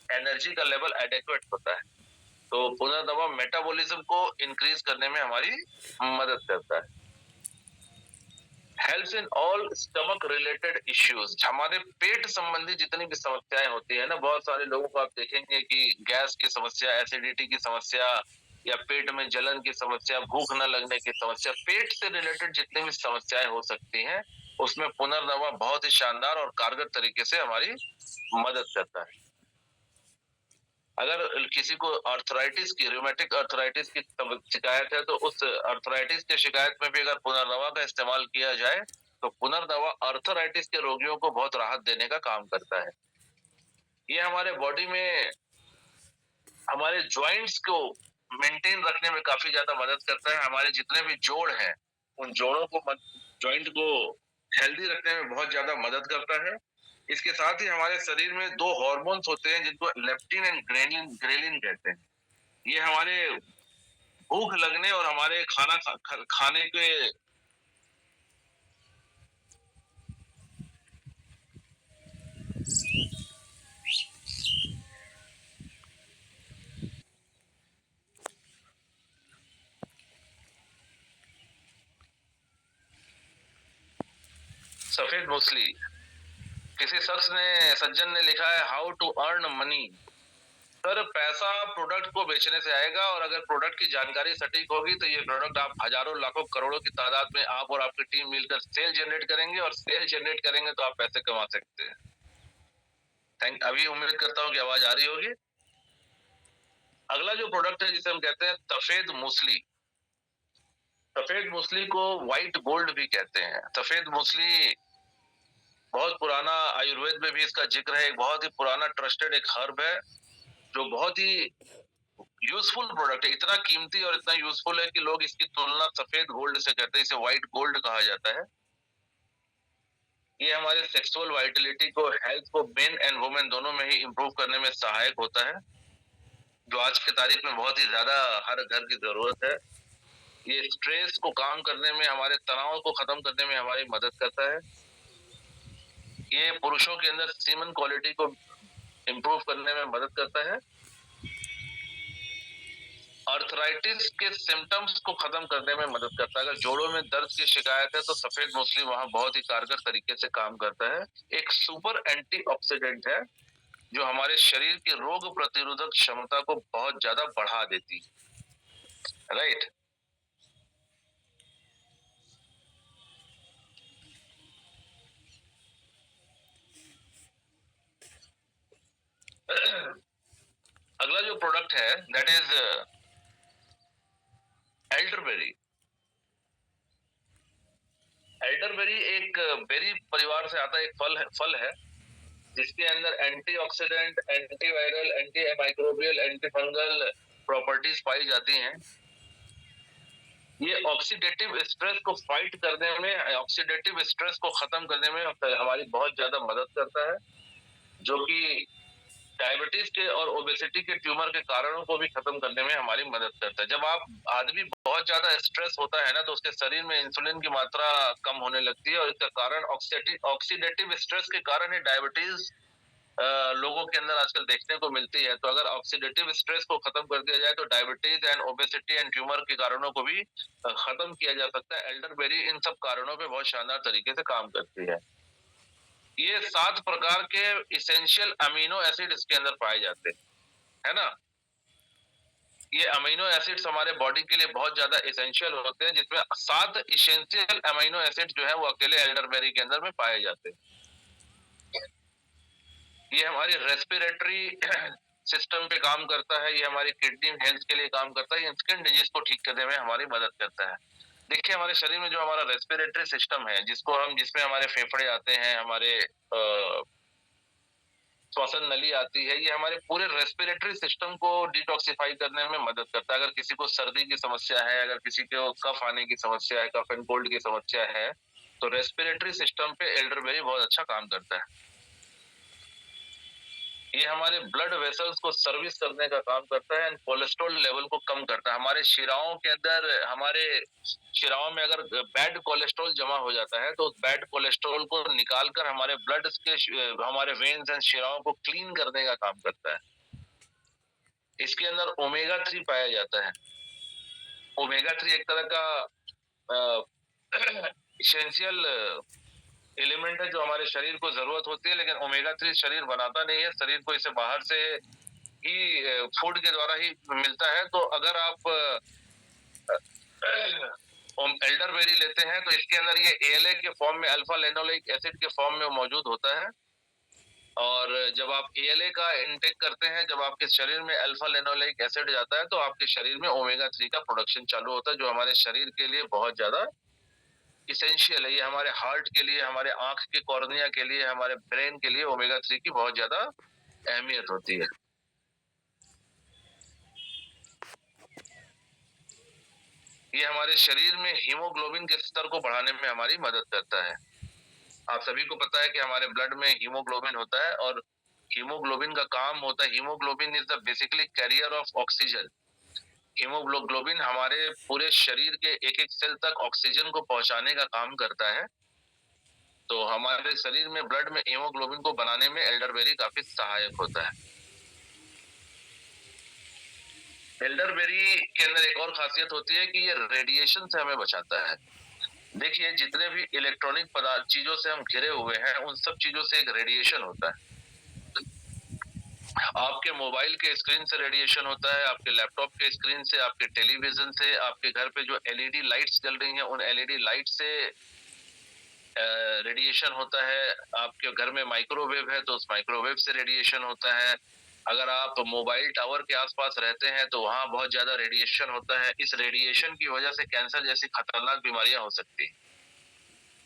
एनर्जी का लेवल एडेक्वेट होता है। तो पुनर्दवा मेटाबॉलिज्म को इंक्रीज करने में हमारी मदद करता है। Helps in all stomach related issues. हमारे पेट संबंधी जितनी भी समस्याएं होती है ना, बहुत सारे लोगों को आप देखेंगे कि गैस की समस्या, एसिडिटी की समस्या या पेट में जलन की समस्या, भूख न लगने की समस्या, पेट से रिलेटेड जितनी भी समस्याएं हो सकती हैं उसमें पुनर्दवा बहुत ही शानदार और कारगर तरीके से हमारी मदद करता है। अगर किसी को आर्थराइटिस की, रूमेटिक आर्थराइटिस की शिकायत है तो उस आर्थराइटिस की शिकायत में भी अगर पुनर्दवा का इस्तेमाल किया जाए तो पुनर्दवा आर्थराइटिस के रोगियों को बहुत राहत देने का काम करता है। ये हमारे बॉडी में हमारे जॉइंट्स को मेंटेन रखने में काफी ज्यादा मदद करता है। हमारे जितने भी जोड़ हैं उन जोड़ों को, जॉइंट को हेल्दी रखने में बहुत ज्यादा मदद करता है। इसके साथ ही हमारे शरीर में दो हार्मोन्स होते हैं जिनको लेप्टिन एंड ग्रेलिन ग्रेलिन कहते हैं। ये हमारे भूख लगने और हमारे खाने के सफेद मूसली। किसी सज्जन ने लिखा है how to earn money. Sir, पैसा प्रोडक्ट को बेचने से आएगा और अगर प्रोडक्ट की जानकारी सटीक होगी तो ये प्रोडक्ट आप हजारों लाखों करोड़ों की तादाद में आप और आपकी टीम मिलकर सेल जनरेट करेंगे और सेल जनरेट करेंगे तो आप पैसे कमा सकते हैं। अभी उम्मीद करता हूँ कि आवाज आ रही होगी। अगला जो प्रोडक्ट है जिसे हम कहते हैं सफेद मूसली। सफेद मूसली को व्हाइट गोल्ड भी कहते हैं। सफेद मूसली बहुत पुराना, आयुर्वेद में भी इसका जिक्र है। एक बहुत ही पुराना ट्रस्टेड एक हर्ब है जो बहुत ही यूजफुल प्रोडक्ट है। इतना कीमती और इतना यूजफुल है कि लोग इसकी तुलना सफेद गोल्ड से करते हैं। इसे व्हाइट गोल्ड कहा जाता है। ये हमारे सेक्सुअल वाइटलिटी को, हेल्थ को मेन एंड वुमेन दोनों में ही इंप्रूव करने में सहायक होता है, जो आज की तारीख में बहुत ही ज्यादा हर घर की जरूरत है। ये स्ट्रेस को काम करने में, हमारे तनाव को खत्म करने में हमारी मदद करता है। ये पुरुषों के अंदर सीमन क्वालिटी को इंप्रूव करने में मदद करता है। आर्थराइटिस के सिम्टम्स को खत्म करने में मदद करता है। अगर जोड़ों में दर्द की शिकायत है तो सफेद मूसली वहां बहुत ही कारगर तरीके से काम करता है। एक सुपर एंटीऑक्सीडेंट है जो हमारे शरीर की रोग प्रतिरोधक क्षमता को बहुत ज्यादा बढ़ा देती है। राइट। अगला जो प्रोडक्ट है दैट इज एल्डरबेरी। एल्डरबेरी एक बेरी परिवार से आता है, एक फल है जिसके अंदर antioxidant, antiviral, anti microbial, anti fungal properties पाई जाती हैं। ये ऑक्सीडेटिव स्ट्रेस को फाइट करने में, ऑक्सीडेटिव स्ट्रेस को खत्म करने में हमारी बहुत ज्यादा मदद करता है, जो कि डायबिटीज के और ओबेसिटी के ट्यूमर के कारणों को भी खत्म करने में हमारी मदद करता है। जब आदमी बहुत ज्यादा स्ट्रेस होता है ना तो उसके शरीर में इंसुलिन की मात्रा कम होने लगती है और इसका कारण ऑक्सीडेटिव स्ट्रेस के कारण ही डायबिटीज लोगों के अंदर आजकल देखने को मिलती है। तो अगर ऑक्सीडेटिव स्ट्रेस को खत्म कर दिया जाए तो diabetes and obesity and tumour के कारणों को भी खत्म किया जा सकता है। एल्डरबेरी इन सब कारणों पे बहुत शानदार तरीके से काम करती है। ये 7 प्रकार के इसेंशियल अमीनो एसिड इसके अंदर पाए जाते हैं, है ना। ये अमीनो एसिड्स हमारे बॉडी के लिए बहुत ज्यादा इसेंशियल होते हैं, जिसमें 7 इसेंशियल अमीनो एसिड जो है वो अकेले एल्डरबेरी के अंदर में पाए जाते हैं। ये हमारी रेस्पिरेटरी सिस्टम पे काम करता है। ये हमारी किडनी हेल्थ के लिए काम करता है। ये स्किन डिजीज को ठीक करने में हमारी मदद करता है। देखिए, हमारे शरीर में जो हमारा रेस्पिरेटरी सिस्टम है, जिसमें हमारे फेफड़े आते हैं, हमारे श्वसन नली आती है, ये हमारे पूरे रेस्पिरेटरी सिस्टम को डिटॉक्सिफाई करने में मदद करता है। अगर किसी को सर्दी की समस्या है, अगर किसी को कफ आने की समस्या है, कफ एंड कोल्ड की समस्या है, तो रेस्पिरेटरी सिस्टम पे एल्डरबेरी बहुत अच्छा काम करता है। ये हमारे ब्लड वेसल्स को सर्विस करने का काम करता है एंड कोलेस्ट्रॉल लेवल को कम करता है। हमारे शिराओं के अंदर, हमारे शिराओं में अगर बैड कोलेस्ट्रॉल जमा हो जाता है तो उस बैड कोलेस्ट्रॉल को निकालकर हमारे ब्लड के, हमारे वेन्स एंड शिराओं को क्लीन करने का काम करता है। इसके अंदर ओमेगा 3 पाया जाता है। ओमेगा 3 एक तरह का इसेंशियल एलिमेंट है जो हमारे शरीर को जरूरत होती है, लेकिन ओमेगा 3 शरीर बनाता नहीं है, शरीर को इसे बाहर से ही फूड के द्वारा ही मिलता है। तो अगर आप एल्डरबेरी लेते हैं तो इसके अंदर ये एएलए के फॉर्म में, अल्फा लेनोलिक एसिड के फॉर्म में मौजूद होता है। और जब आप एएलए का इंटेक करते हैं, जब आपके शरीर में अल्फा लेनोलिक एसिड जाता है तो आपके शरीर में ओमेगा 3 का प्रोडक्शन चालू होता है, जो हमारे शरीर के लिए बहुत ज्यादा इसेंशियल है। ये हमारे हार्ट के लिए, हमारे आंख के कॉर्निया के लिए, हमारे ब्रेन के लिए ओमेगा 3 की बहुत ज्यादा अहमियत होती है। ये हमारे शरीर में हीमोग्लोबिन के स्तर को बढ़ाने में हमारी मदद करता है। आप सभी को पता है कि हमारे ब्लड में हीमोग्लोबिन होता है और हीमोग्लोबिन का काम होता है, haemoglobin is the basically carrier of oxygen. Haemoglobin हमारे पूरे शरीर के एक एक सेल तक ऑक्सीजन को पहुंचाने का काम करता है। तो हमारे शरीर में ब्लड में हीमोग्लोबिन को बनाने में एल्डरबेरी काफी सहायक होता है। एल्डरबेरी के अंदर एक और खासियत होती है कि ये रेडिएशन से हमें बचाता है। देखिए, जितने भी इलेक्ट्रॉनिक पदार्थ चीजों से हम घिरे हुए हैं, उन सब चीजों से एक रेडिएशन होता है। आपके मोबाइल के स्क्रीन से रेडिएशन होता है, आपके लैपटॉप के स्क्रीन से, आपके टेलीविजन से, आपके घर पे जो एलईडी लाइट्स जल रही हैं उन एलईडी लाइट से रेडिएशन होता है। आपके घर में माइक्रोवेव है तो उस माइक्रोवेव से रेडिएशन होता है। अगर आप मोबाइल टावर के आसपास रहते हैं तो वहां बहुत ज्यादा रेडिएशन होता है। इस रेडिएशन की वजह से कैंसर जैसी खतरनाक बीमारियां हो सकती हैं।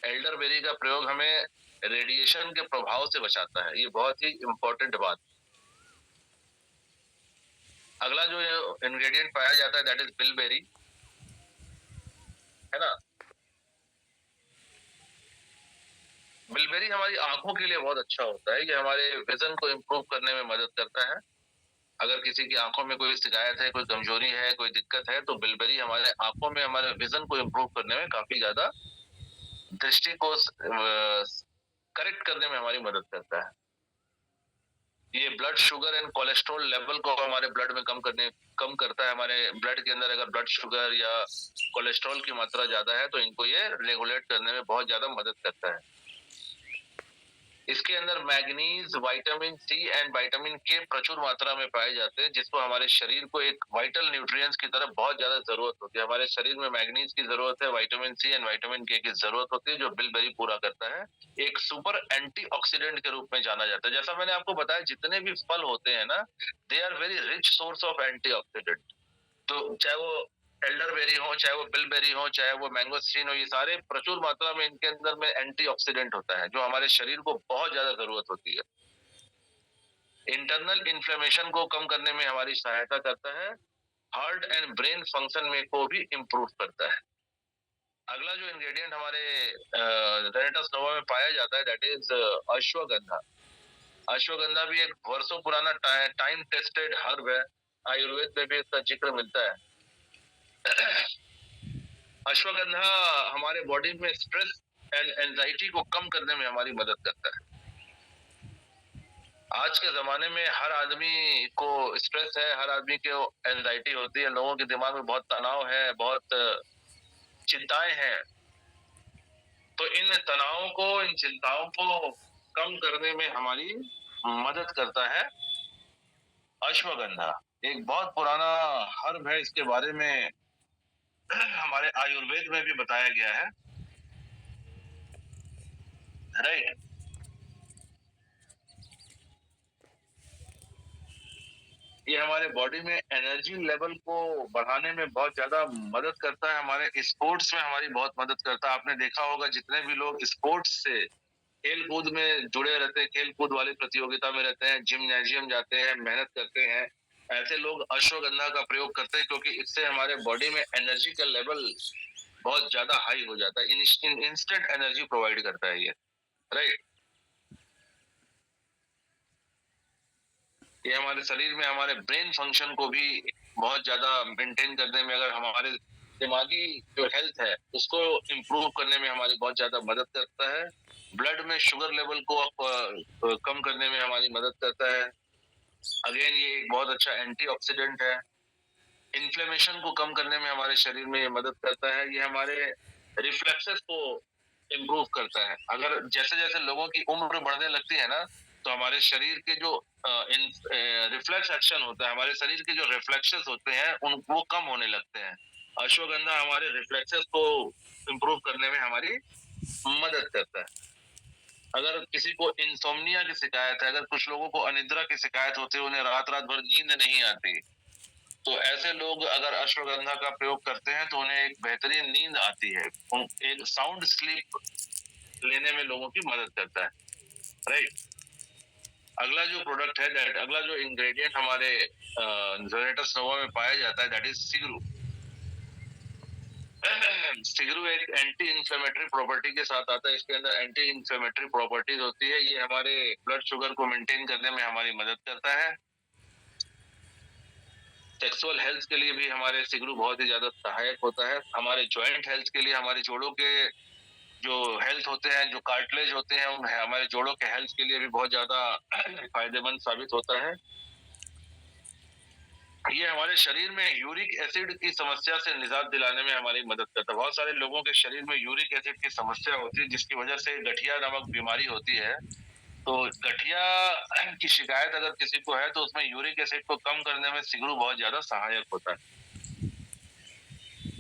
एल्डरबेरी का प्रयोग हमें रेडिएशन के प्रभाव से बचाता है। ये बहुत ही इंपॉर्टेंट बात। अगला जो इंग्रेडिएंट पाया जाता है दैट इज बिलबेरी, है ना। बिलबेरी हमारी आंखों के लिए बहुत अच्छा होता है। ये हमारे विजन को इम्प्रूव करने में मदद करता है। अगर किसी की आंखों में कोई शिकायत है, कोई कमजोरी है, कोई दिक्कत है, तो बिलबेरी हमारे आंखों में, हमारे विजन को इम्प्रूव करने में काफी ज्यादा, दृष्टि को करेक्ट करने में हमारी मदद करता है। ये blood sugar and cholesterol level को हमारे ब्लड में कम करता है। हमारे ब्लड के अंदर अगर ब्लड शुगर या कोलेस्ट्रॉल की मात्रा ज्यादा है तो इनको ये रेगुलेट करने में बहुत ज्यादा मदद करता है। इसके अंदर manganese, vitamin C and vitamin K प्रचुर मात्रा में पाए जाते हैं, जिसको हमारे शरीर को एक वाइटल न्यूट्रिएंट्स की तरह बहुत ज्यादा जरूरत होती है। हमारे शरीर में मैग्नीज की जरूरत है, विटामिन सी एंड विटामिन के की जरूरत होती है, जो बिलबेरी पूरा करता है। एक सुपर एंटीऑक्सीडेंट के रूप में जाना जाता है। जैसा मैंने आपको बताया, जितने भी फल होते हैं ना, they are very rich source of antioxidant. तो चाहे वो एल्डरबेरी हो, चाहे वो बिलबेरी हो, चाहे वो मैंगोस्टीन हो, ये सारे प्रचुर मात्रा में इनके अंदर में एंटीऑक्सीडेंट होता है, जो हमारे शरीर को बहुत ज्यादा जरूरत होती है। इंटरनल इन्फ्लेमेशन को कम करने में हमारी सहायता करता है। हार्ट एंड ब्रेन फंक्शन में को भी इम्प्रूव करता है। अगला जो इंग्रेडिएंट हमारे रेनेटस नोवा में पाया जाता है दैट इज अश्वगंधा। अश्वगंधा भी एक वर्षों पुराना टाइम टेस्टेड हर्ब है। आयुर्वेद में भी इसका जिक्र मिलता है। अश्वगंधा हमारे बॉडी में स्ट्रेस एंड एंजाइटी को कम करने में हमारी मदद करता है। आज के जमाने में हर आदमी को स्ट्रेस है, हर आदमी को एंजाइटी होती है, लोगों के दिमाग में बहुत तनाव है, बहुत चिंताएं हैं। तो इन तनावों को, इन चिंताओं को कम करने में हमारी मदद करता है अश्वगंधा। एक बहुत पुराना हर्ब है, इसके बारे में हमारे आयुर्वेद में भी बताया गया है, राइट। ये हमारे बॉडी में एनर्जी लेवल को बढ़ाने में बहुत ज्यादा मदद करता है। हमारे स्पोर्ट्स में हमारी बहुत मदद करता है। आपने देखा होगा जितने भी लोग स्पोर्ट्स से, खेल कूद में जुड़े रहते हैं, खेल कूद वाली प्रतियोगिता में रहते हैं, जिम्नाजियम जाते हैं, मेहनत करते हैं, ऐसे लोग अश्वगंधा का प्रयोग करते हैं, क्योंकि इससे हमारे बॉडी में एनर्जी का लेवल बहुत ज्यादा हाई हो जाता है, इंस्टेंट एनर्जी प्रोवाइड करता है ये, राइट। ये हमारे शरीर में हमारे ब्रेन फंक्शन को भी बहुत ज्यादा मेंटेन करने में, अगर हमारे दिमागी जो हेल्थ है उसको इम्प्रूव करने में हमारी बहुत ज्यादा मदद करता है। ब्लड में शुगर लेवल को कम करने में हमारी मदद करता है। अगेन ये एक बहुत अच्छा एंटीऑक्सीडेंट है। इन्फ्लेमेशन को कम करने में हमारे शरीर में ये मदद करता है। ये हमारे रिफ्लेक्सेस को इम्प्रूव करता है। अगर जैसे जैसे लोगों की उम्र बढ़ने लगती है ना, तो हमारे शरीर के जो रिफ्लेक्स एक्शन होता है, हमारे शरीर के जो रिफ्लेक्सेस होते हैं उन वो कम होने लगते हैं। अश्वगंधा हमारे रिफ्लेक्सेस को इम्प्रूव करने में हमारी मदद करता है। अगर किसी को इंसोम्निया की शिकायत है, अगर कुछ लोगों को अनिद्रा की शिकायत होती है, उन्हें रात रात भर नींद नहीं आती, तो ऐसे लोग अगर अश्वगंधा का प्रयोग करते हैं तो उन्हें एक बेहतरीन नींद आती है, एक साउंड स्लीप लेने में लोगों की मदद करता है, राइट। अगला जो प्रोडक्ट है, अगला जो इंग्रेडिएंट हमारे ज़ोनेटस नोवा में पाया जाता है, दैट इज सिगरू। सिगरू एक एंटी इंफ्लेमेटरी प्रॉपर्टी के साथ आता है। इसके अंदर एंटी इंफ्लेमेटरी प्रॉपर्टीज होती है। ये हमारे ब्लड शुगर को मेंटेन करने में हमारी मदद करता है। सेक्सुअल हेल्थ के लिए भी हमारे सिगरू बहुत ही ज्यादा सहायक होता है। हमारे जॉइंट हेल्थ के लिए, हमारे जोड़ों के जो हेल्थ होते हैं, जो कार्टिलेज होते हैं, उन हमारे जोड़ों के हेल्थ के लिए भी बहुत ज्यादा फायदेमंद साबित होता है। ये हमारे शरीर में यूरिक एसिड की समस्या से निजात दिलाने में हमारी मदद करता है। बहुत सारे लोगों के शरीर में यूरिक एसिड की समस्या होती है, जिसकी वजह से गठिया नामक बीमारी होती है। तो गठिया की शिकायत अगर किसी को है, तो उसमें यूरिक एसिड को कम करने में सिगरू बहुत ज्यादा सहायक होता है।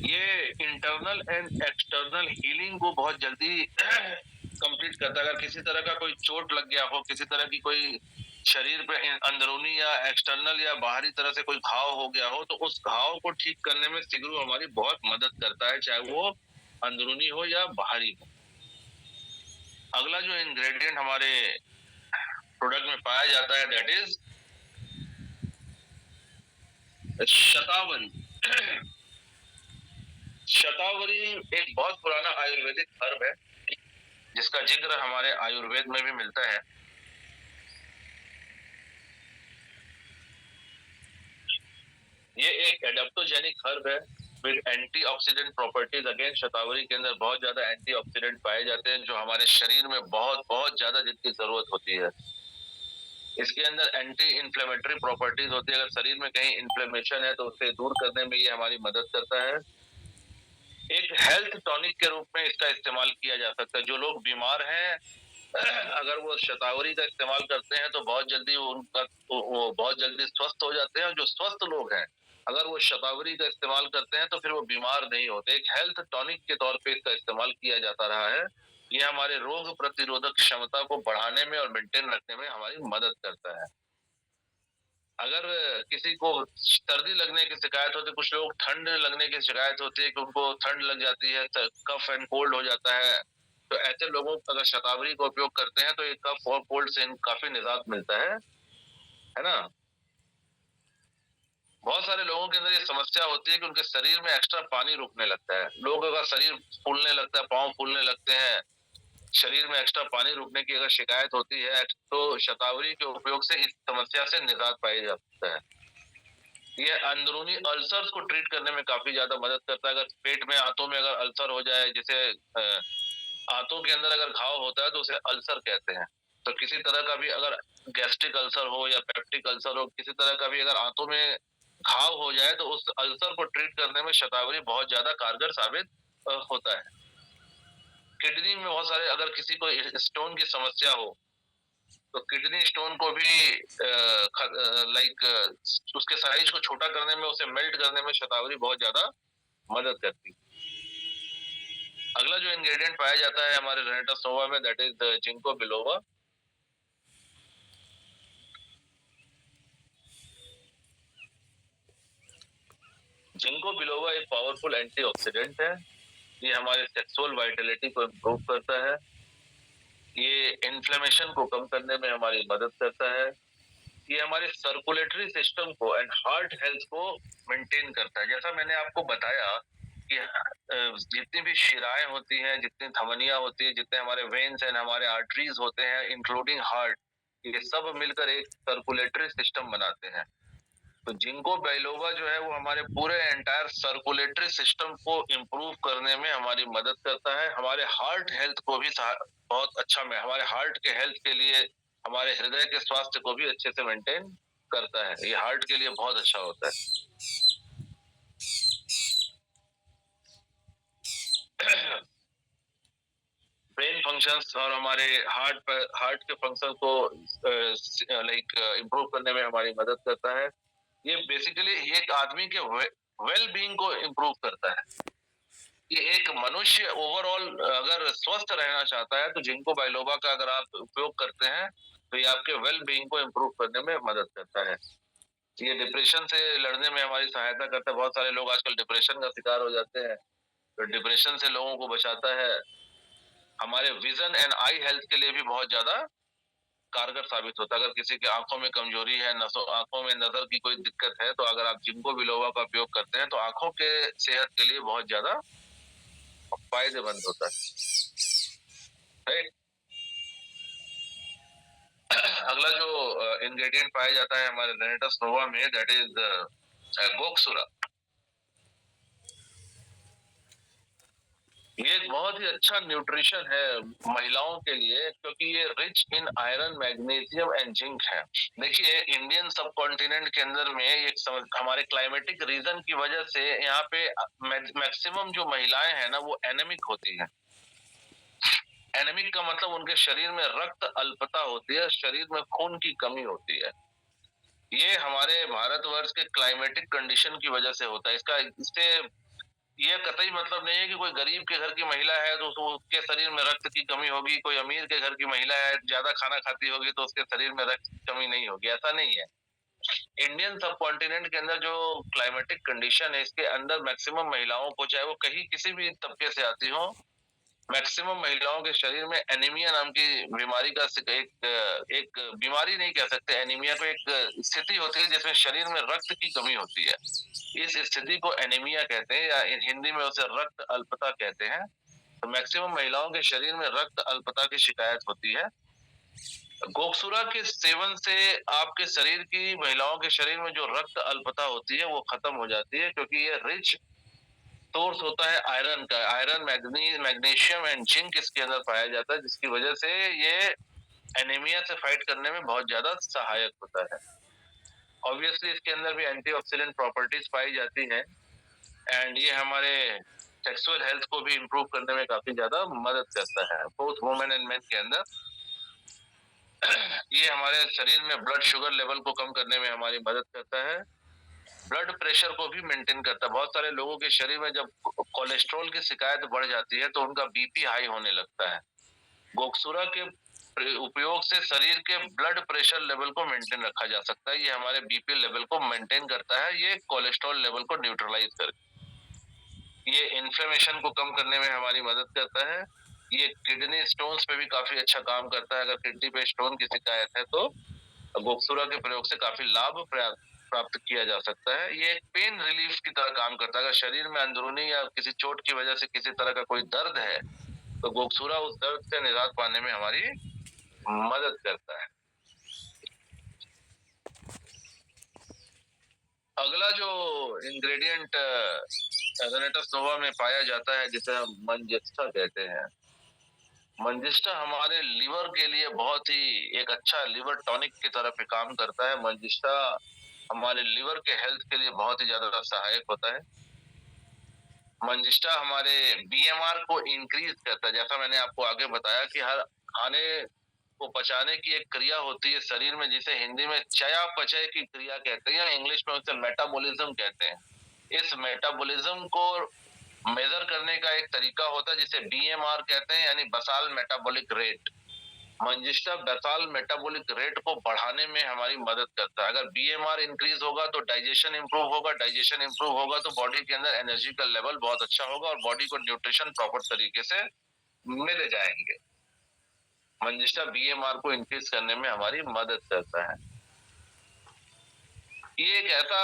ये इंटरनल एंड एक्सटर्नल हीलिंग को बहुत जल्दी कंप्लीट करता है। अगर किसी तरह का कोई चोट लग गया हो, किसी तरह की कोई शरीर पे अंदरूनी या एक्सटर्नल या बाहरी तरह से कोई घाव हो गया हो, तो उस घाव को ठीक करने में सिगरू हमारी बहुत मदद करता है, चाहे वो अंदरूनी हो या बाहरी हो। अगला जो इंग्रेडिएंट हमारे प्रोडक्ट में पाया जाता है, दैट इज शतावरी। शतावरी एक बहुत पुराना आयुर्वेदिक हर्ब है, जिसका जिक्र हमारे आयुर्वेद में भी मिलता है। ये एक एडेप्टोजेनिक हर्ब है विद एंटीऑक्सीडेंट प्रॉपर्टीज। अगेन शतावरी के अंदर बहुत ज्यादा एंटीऑक्सीडेंट पाए जाते हैं, जो हमारे शरीर में बहुत बहुत ज्यादा जिनकी जरूरत होती है। इसके अंदर एंटी इंफ्लेमेटरी प्रॉपर्टीज होती है। अगर शरीर में कहीं इंफ्लेमेशन है तो उसे दूर करने में ये हमारी मदद करता है। एक हेल्थ टॉनिक के रूप में इसका इस्तेमाल किया जा सकता है। जो लोग बीमार हैं, अगर वो शतावरी का इस्तेमाल करते हैं तो बहुत जल्दी वो बहुत जल्दी स्वस्थ हो जाते हैं। और जो स्वस्थ लोग हैं, अगर वो शतावरी का इस्तेमाल करते हैं तो फिर वो बीमार नहीं होते। एक हेल्थ टॉनिक के तौर पे इसका इस्तेमाल किया जाता रहा है। ये हमारे रोग प्रतिरोधक क्षमता को बढ़ाने में और मेंटेन रखने में हमारी मदद करता है। अगर किसी को सर्दी लगने की शिकायत होती है, कुछ लोग ठंड लगने की शिकायत होती है कि उनको ठंड लग जाती है, कफ एंड कोल्ड हो जाता है, तो ऐसे लोगों को अगर शतावरी का उपयोग करते हैं तो ये कफ और कोल्ड से काफी निजात मिलता है ना। बहुत सारे लोगों के अंदर ये समस्या होती है कि उनके शरीर में एक्स्ट्रा पानी रुकने लगता है। लोगों का शरीर फूलने लगता है, पाँव फूलने लगते हैं, शरीर में एक्स्ट्रा पानी रुकने की अगर शिकायत होती है, तो शतावरी के उपयोग से इस समस्या से निजात पाई जा सकता है। ये अंदरूनी अल्सर्स को ट्रीट करने में काफी ज्यादा मदद करता है। अगर पेट में, आंतों में अगर अल्सर हो जाए, जैसे आंतों के अंदर अगर घाव होता है तो उसे अल्सर कहते हैं। तो किसी तरह का भी अगर गैस्ट्रिक अल्सर हो या पेप्टिक अल्सर हो, किसी तरह का भी अगर आंतों में घाव हो जाए, तो उस अल्सर को ट्रीट करने में शतावरी बहुत ज्यादा कारगर साबित होता है। किडनी में बहुत सारे, अगर किसी को स्टोन की समस्या हो, तो किडनी स्टोन को भी लाइक उसके साइज को छोटा करने में, उसे मेल्ट करने में शतावरी बहुत ज्यादा मदद करती है। अगला जो इंग्रेडिएंट पाया जाता है हमारे रेनेटा सोवा में, that is ginkgo Belova. Ginkgo Belova एक पावरफुल एंटीऑक्सीडेंट है। ये हमारे सेक्सुअल वाइटलिटी को इम्प्रूव करता है। ये इन्फ्लेमेशन को कम करने में हमारी मदद करता है। ये हमारे सर्कुलेटरी सिस्टम को एंड हार्ट हेल्थ को मेंटेन करता है। जैसा मैंने आपको बताया कि जितनी भी शिराएं होती हैं, जितनी धमनियां होती है, जितने हमारे वेन्स एंड हमारे आर्टरीज होते हैं, इंक्लूडिंग हार्ट, ये सब मिलकर एक सर्कुलेटरी सिस्टम बनाते हैं। तो जिंको बाइलोवा जो है वो हमारे पूरे एंटायर सर्कुलेटरी सिस्टम को इम्प्रूव करने में हमारी मदद करता है। हमारे हार्ट हेल्थ को भी बहुत अच्छा में हमारे हार्ट के हेल्थ के लिए, हमारे हृदय के स्वास्थ्य को भी अच्छे से मेंटेन करता है। ये हार्ट के लिए बहुत अच्छा होता है। ब्रेन फंक्शंस और हमारे हार्ट के फंक्शन को लाइक इम्प्रूव करने में हमारी मदद करता है। ये बेसिकली एक आदमी के वेल बीइंग को इम्प्रूव करता है। ये एक मनुष्य ओवरऑल अगर स्वस्थ रहना चाहता है तो जिंको बाइलोबा का अगर आप उपयोग करते हैं तो ये आपके वेल बीइंग को इम्प्रूव करने में मदद करता है। ये डिप्रेशन से लड़ने में हमारी सहायता करता है। बहुत सारे लोग आजकल डिप्रेशन का शिकार हो जाते हैं, तो डिप्रेशन से लोगों को बचाता है। हमारे विजन एंड आई हेल्थ के लिए भी बहुत ज्यादा कारगर साबित होता है। अगर किसी की आंखों में कमजोरी है, आंखों में नजर की कोई दिक्कत है, तो अगर आप जिंको बिलोवा का उपयोग करते हैं तो आंखों के सेहत के लिए बहुत ज्यादा फायदेमंद होता है। अगला जो इंग्रेडिएंट पाया जाता है हमारे रेनेटस नोवा में, दैट इज गोक्सुरा। ये एक बहुत ही अच्छा न्यूट्रिशन है महिलाओं के लिए, क्योंकि ये rich in iron, magnesium and zinc है। देखिए, इंडियन सब कॉन्टिनेंट के अंदर में एक हमारे क्लाइमेटिक रीजन की वजह से यहाँ पे मैक्सिमम जो महिलाएं हैं ना वो एनेमिक होती हैं। एनेमिक का मतलब उनके शरीर में रक्त अल्पता होती है, शरीर में खून की कमी होती है। ये हमारे भारतवर्ष के क्लाइमेटिक कंडीशन की वजह से होता है। इससे ये कतई मतलब नहीं है कि कोई गरीब के घर की महिला है तो उसके शरीर में रक्त की कमी होगी, कोई अमीर के घर की महिला है ज्यादा खाना खाती होगी तो उसके शरीर में रक्त की कमी नहीं होगी, ऐसा नहीं है। इंडियन सब कॉन्टिनेंट के अंदर जो क्लाइमेटिक कंडीशन है, इसके अंदर मैक्सिमम महिलाओं को, चाहे वो कहीं किसी भी तबके से आती हो, मैक्सिमम महिलाओं के शरीर में एनीमिया नाम की बीमारी का एक बीमारी नहीं कह सकते, एनीमिया को एक स्थिति होती है जिसमें शरीर में रक्त की कमी होती है। इस स्थिति को एनीमिया कहते हैं, या हिंदी में उसे रक्त अल्पता कहते हैं। तो मैक्सिमम महिलाओं के शरीर में रक्त अल्पता की शिकायत होती है। गोक्सुरा के सेवन से आपके शरीर की, महिलाओं के शरीर में जो रक्त अल्पता होती है वो खत्म हो जाती है, क्योंकि ये रिच सोर्स होता है आयरन का। आयरन, मैग्नीशियम एंड जिंक इसके अंदर पाया जाता है, जिसकी वजह से ये एनीमिया से फाइट करने में बहुत ज्यादा सहायक होता है। ऑब्वियसली इसके अंदर भी एंटीऑक्सीडेंट प्रॉपर्टीज पाई जाती हैं, एंड ये हमारे सेक्सुअल हेल्थ को भी इम्प्रूव करने में काफी ज्यादा मदद करता है, बोथ वुमेन एंड मेन के अंदर। ये हमारे शरीर में ब्लड शुगर लेवल को कम करने में हमारी मदद करता है। ब्लड प्रेशर को भी मेंटेन करता है। बहुत सारे लोगों के शरीर में जब कोलेस्ट्रॉल की शिकायत बढ़ जाती है तो उनका बीपी हाई होने लगता है। गोक्सुरा के उपयोग से शरीर के ब्लड प्रेशर लेवल को मेंटेन रखा जा सकता है। ये हमारे बीपी लेवल को मेंटेन करता है, ये कोलेस्ट्रॉल लेवल को न्यूट्रलाइज करके ये इन्फ्लेमेशन को कम करने में हमारी मदद करता है। ये किडनी स्टोन्स पे भी काफी अच्छा काम करता है। अगर किडनी पे स्टोन की शिकायत है तो गोक्सुरा के प्रयोग से काफी लाभ प्राप्त किया जा सकता है। ये एक पेन रिलीफ की तरह काम करता है। अगर शरीर में अंदरूनी या किसी चोट की वजह से किसी तरह का कोई दर्द है तो गोक्सुरा उस दर्द से निजात पाने में हमारी मदद करता है। अगला जो इंग्रेडिएंट रेनेटस नोवा में पाया जाता है, जिसे हम मंजिस्टा कहते हैं। मंजिस्टा हमारे लिवर के लिए बहुत ही एक अच्छा लिवर टॉनिक की तरह पे काम करता है। मंजिस्टा हमारे लिवर के हेल्थ के लिए बहुत ही ज्यादा सहायक होता है। मंजिस्टा हमारे बीएमआर को इंक्रीज करता है। जैसा मैंने आपको आगे बताया कि हर खाने को पचाने की एक क्रिया होती है शरीर में, जिसे हिंदी में चयापचय की क्रिया कहते हैं, या इंग्लिश में उसे मेटाबॉलिज्म कहते हैं। इस मेटाबॉलिज्म को मेजर करने का एक तरीका होता है जिसे बीएमआर कहते हैं, यानी basal metabolic rate. Manjistha basal metabolic rate को बढ़ाने में हमारी मदद करता है। अगर बीएमआर इंक्रीज होगा तो डाइजेशन इंप्रूव होगा, डाइजेशन इंप्रूव होगा तो बॉडी के अंदर एनर्जी का लेवल बहुत अच्छा होगा और बॉडी को न्यूट्रिशन प्रॉपर तरीके से मिल जाएंगे। मंजिस्टा बीएमआर को इंक्रीज करने में हमारी मदद करता है। ये एक ऐसा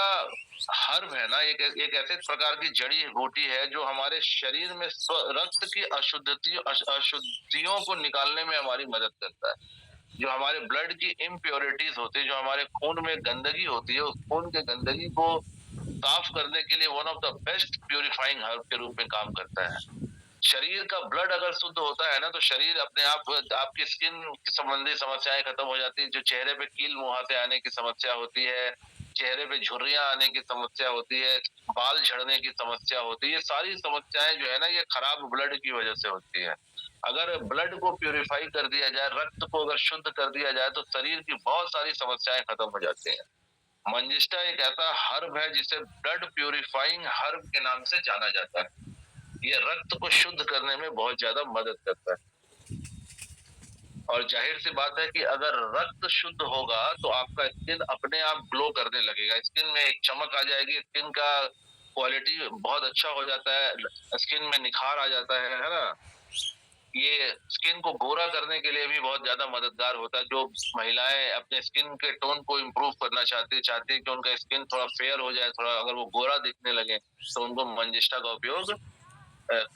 हर्ब है ना, एक ऐसे प्रकार की जड़ी बूटी है जो हमारे शरीर में रक्त की अशुद्धियों को निकालने में हमारी मदद करता है। जो हमारे ब्लड की इम्प्योरिटीज होती है, जो हमारे खून में गंदगी होती है, उस खून के गंदगी को साफ करने के लिए one of the best purifying herb के रूप में काम करता है। शरीर का ब्लड अगर शुद्ध होता है ना, तो शरीर अपने आप, आपकी स्किन संबंधी समस्याएं खत्म हो जाती है। जो चेहरे पे कील मुहासे आने की समस्या होती है, चेहरे पे झुर्रियां आने की समस्या होती है, बाल झड़ने की समस्या होती है, ये सारी समस्याएं जो है ना, ये खराब ब्लड की वजह से होती है। अगर ब्लड को प्यूरिफाई कर दिया जाए, रक्त को अगर शुद्ध कर दिया जाए, तो शरीर की बहुत सारी समस्याएं खत्म हो जाती हैं। मंजिष्ठा एक ऐसा हर्ब है जिसे ब्लड प्यूरिफाइंग हर्ब के नाम से जाना जाता है। ये रक्त को शुद्ध करने में बहुत ज्यादा मदद करता है। और जाहिर सी बात है कि अगर रक्त शुद्ध होगा तो आपका स्किन अपने आप ग्लो करने लगेगा, स्किन में एक चमक आ जाएगी, स्किन का क्वालिटी बहुत अच्छा हो जाता है, स्किन में निखार आ जाता है ना। ये स्किन को गोरा करने के लिए भी बहुत ज्यादा मददगार होता है। जो महिलाएं अपने स्किन के टोन को इम्प्रूव करना चाहती है कि उनका स्किन थोड़ा फेयर हो जाए, थोड़ा अगर वो गोरा दिखने लगे, तो उनको मंजिष्ठा का उपयोग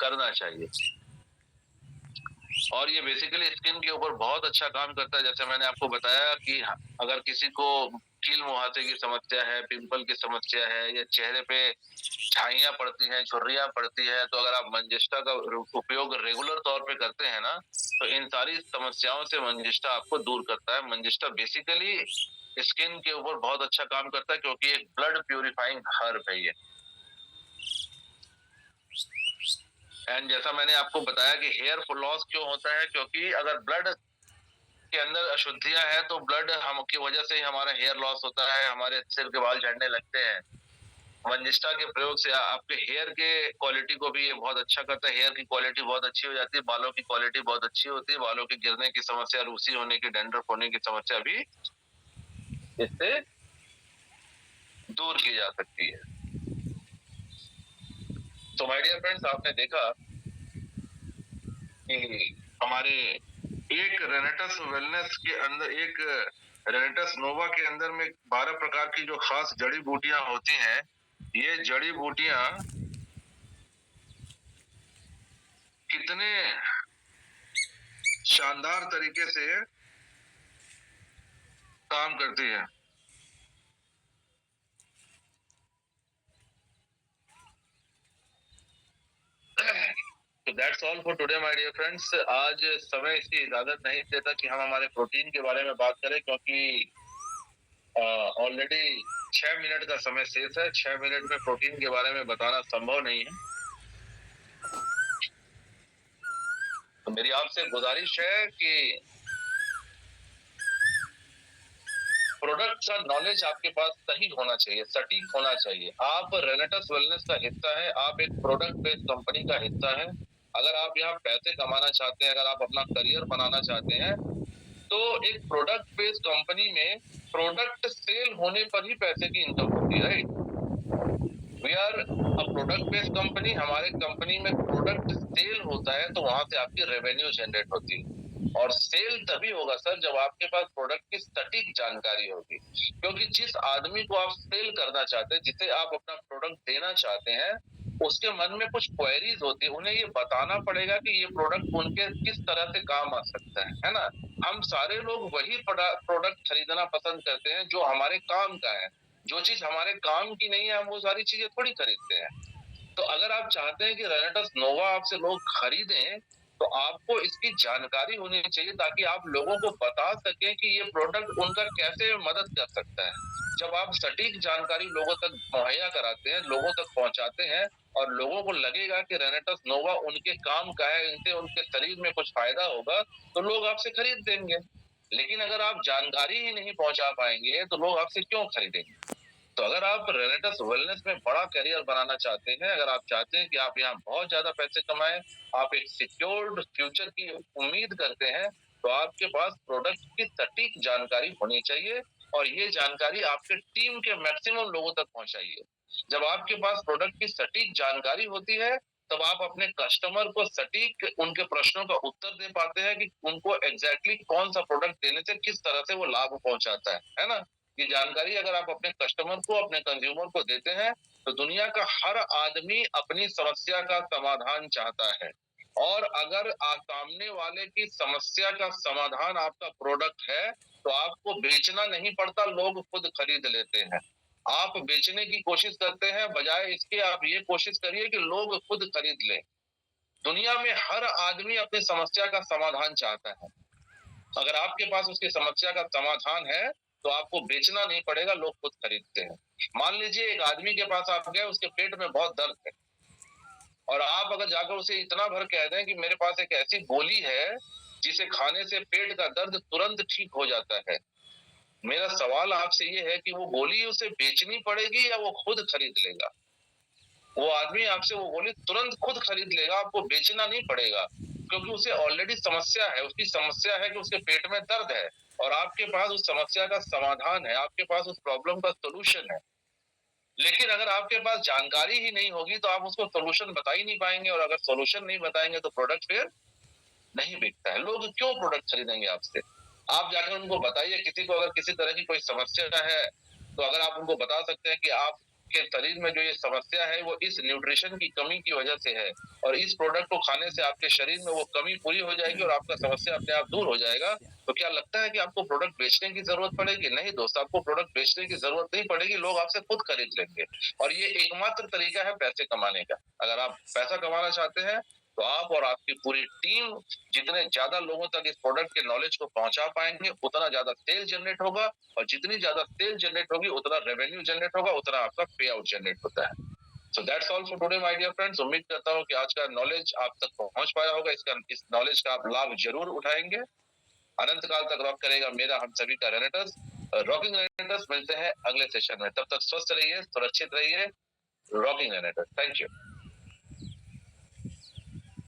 करना चाहिए। और ये बेसिकली स्किन के ऊपर बहुत अच्छा काम करता है। जैसे मैंने आपको बताया कि अगर किसी को कील मुहासे की समस्या है, पिंपल की समस्या है, या चेहरे पे छाइयां पड़ती हैं, झुर्रियां पड़ती है, तो अगर आप मंजिष्ठा का उपयोग रेगुलर तौर पे करते हैं ना, तो इन सारी समस्याओं से मंजिष्ठा आपको दूर करता है। मंजिष्ठा बेसिकली स्किन के ऊपर बहुत अच्छा काम करता है, क्योंकि एक ब्लड प्यूरिफाइंग हर्ब है ये। एंड जैसा मैंने आपको बताया कि हेयर लॉस क्यों होता है, क्योंकि अगर ब्लड के अंदर अशुद्धियां हैं, तो ब्लड हम की वजह से ही हमारा हेयर लॉस होता है, हमारे सिर के बाल झड़ने लगते हैं। मंजिष्ठा के प्रयोग से आपके हेयर के क्वालिटी को भी ये बहुत अच्छा करता है। हेयर की क्वालिटी बहुत अच्छी हो जाती है, बालों की क्वालिटी बहुत अच्छी होती है, बालों के गिरने की समस्या, रूसी होने की, डैंड्रफ होने की समस्या भी इससे दूर की जा सकती है। तो माय डियर फ्रेंड्स, आपने देखा कि हमारे एक रेनेटस वेलनेस के अंदर, एक रेनेटस नोवा के अंदर में 12 प्रकार की जो खास जड़ी बूटियां होती हैं, ये जड़ी बूटियां कितने शानदार तरीके से काम करती है। तो that's all for today my dear friends. आज समय इसकी इजाजत नहीं देता कि हम हमारे प्रोटीन के बारे में बात करें, क्योंकि ऑलरेडी 6 मिनट का समय शेष है। 6 मिनट में प्रोटीन के बारे में बताना संभव नहीं है। तो मेरी आपसे गुजारिश है कि प्रोडक्ट का नॉलेज आपके पास सही होना चाहिए, सटीक होना चाहिए। आप रेनेटस वेलनेस का हिस्सा है, आप एक प्रोडक्ट बेस्ड कंपनी का हिस्सा है। अगर आप यहाँ पैसे कमाना चाहते हैं, अगर आप अपना करियर बनाना चाहते हैं, तो एक प्रोडक्ट बेस्ड कंपनी में प्रोडक्ट सेल होने पर ही पैसे की इनकम होती है, right? We are a product based company. हमारे कंपनी में प्रोडक्ट सेल होता है, तो वहां से आपकी रेवेन्यू जनरेट होती है। और सेल तभी होगा सर, जब आपके पास प्रोडक्ट की सटीक जानकारी होगी। क्योंकि जिस आदमी को आप सेल करना चाहते हैं, जिसे आप अपना प्रोडक्ट देना चाहते हैं, उसके मन में कुछ क्वेरीज होती है। उन्हें ये बताना पड़ेगा कि ये प्रोडक्ट उनके किस तरह से काम आ सकता है ना। हम सारे लोग वही प्रोडक्ट खरीदना पसंद करते हैं जो हमारे काम का है। जो चीज हमारे काम की नहीं है, हम वो सारी चीजें थोड़ी खरीदते हैं। तो अगर आप चाहते हैं कि रेनेटस नोवा आपसे लोग खरीदें, तो आपको इसकी जानकारी होनी चाहिए, ताकि आप लोगों को बता सकें कि ये प्रोडक्ट उनका कैसे मदद कर सकता है। जब आप सटीक जानकारी लोगों तक मुहैया कराते हैं, लोगों तक पहुंचाते हैं, और लोगों को लगेगा कि रेनेटस नोवा उनके काम का है, इनसे उनके शरीर में कुछ फायदा होगा, तो लोग आपसे खरीद देंगे। लेकिन अगर आप जानकारी ही नहीं पहुंचा पाएंगे, तो लोग आपसे क्यों खरीदेंगे? तो अगर आप रेनेटस वेलनेस में बड़ा करियर बनाना चाहते हैं, अगर आप चाहते हैं कि आप यहाँ बहुत ज्यादा पैसे कमाएं, आप एक सिक्योर्ड फ्यूचर की उम्मीद करते हैं, तो आपके पास प्रोडक्ट की सटीक जानकारी होनी चाहिए। और ये जानकारी आपके टीम के मैक्सिमम लोगों तक पहुंचाइए। जब आपके पास प्रोडक्ट की सटीक जानकारी होती है, तब आप अपने कस्टमर को सटीक उनके प्रश्नों का उत्तर दे पाते हैं कि उनको एग्जैक्टली कौन सा प्रोडक्ट देने से किस तरह से वो लाभ पहुंचाता है ना। ये जानकारी अगर आप अपने कस्टमर को, अपने कंज्यूमर को देते हैं, तो दुनिया का हर आदमी अपनी समस्या का समाधान चाहता है। और अगर सामने वाले की समस्या का समाधान आपका प्रोडक्ट है, तो आपको बेचना नहीं पड़ता, लोग खुद खरीद लेते हैं। आप बेचने की कोशिश करते हैं, बजाय इसके आप ये कोशिश करिए कि लोग खुद खरीद लें। दुनिया में हर आदमी अपनी समस्या का समाधान चाहता है। अगर आपके पास उसकी समस्या का समाधान है, तो आपको बेचना नहीं पड़ेगा, लोग खुद खरीदते हैं। मान लीजिए एक आदमी के पास आप गए, उसके पेट में बहुत दर्द है, और आप अगर जाकर उसे इतना भर कह दें कि मेरे पास एक ऐसी गोली है, जिसे खाने से पेट का दर्द तुरंत ठीक हो जाता है। मेरा सवाल आपसे ये है कि वो गोली उसे बेचनी पड़ेगी या वो खुद खरीद लेगा? वो आदमी आपसे वो गोली तुरंत खुद खरीद लेगा, आपको बेचना नहीं पड़ेगा, क्योंकि उसे ऑलरेडी समस्या है। उसकी समस्या है कि उसके पेट में दर्द है, और आपके पास उस समस्या का समाधान है, आपके पास उस प्रॉब्लम का सॉल्यूशन है। लेकिन अगर आपके पास जानकारी ही नहीं होगी, तो आप उसको सॉल्यूशन बता ही नहीं पाएंगे, और अगर सॉल्यूशन नहीं बताएंगे तो प्रोडक्ट फिर नहीं बिकता है। लोग क्यों प्रोडक्ट खरीदेंगे आपसे? आप जाकर उनको बताइए, किसी को अगर किसी तरह की कोई समस्या है, तो अगर आप उनको बता सकते हैं कि आपके शरीर में जो ये समस्या है, वो इस न्यूट्रिशन की कमी की वजह से है, और इस प्रोडक्ट को खाने से आपके शरीर में वो कमी पूरी हो जाएगी और आपका समस्या अपने आप दूर हो जाएगा, तो क्या लगता है कि आपको प्रोडक्ट बेचने की जरूरत पड़ेगी? नहीं दोस्त, आपको प्रोडक्ट बेचने की जरूरत नहीं पड़ेगी, लोग आपसे खुद खरीद लेंगे। और ये एकमात्र तरीका है पैसे कमाने का। अगर आप पैसा कमाना चाहते हैं, तो आप और आपकी पूरी टीम जितने ज्यादा लोगों तक इस प्रोडक्ट के नॉलेज को पहुंचा पाएंगे, उतना ज्यादा सेल जनरेट होगा, और जितनी ज्यादा सेल जनरेट होगी, उतना रेवेन्यू जनरेट होगा, उतना आपका पे आउट जनरेट होता है। So that's all for today my dear friends. उम्मीद करता हूँ कि आज का नॉलेज आप तक पहुंच पाया होगा। इस नॉलेज का आप लाभ जरूर उठाएंगे। अनंत काल तक रॉक करेगा मेरा हम सभी का रेनेटर्स। रॉकिंग रेनेटर्स। मिलते हैं अगले सेशन में, तब तक स्वस्थ रहिए, सुरक्षित रहिए। रॉकिंग रेनेटर्स। Thank you.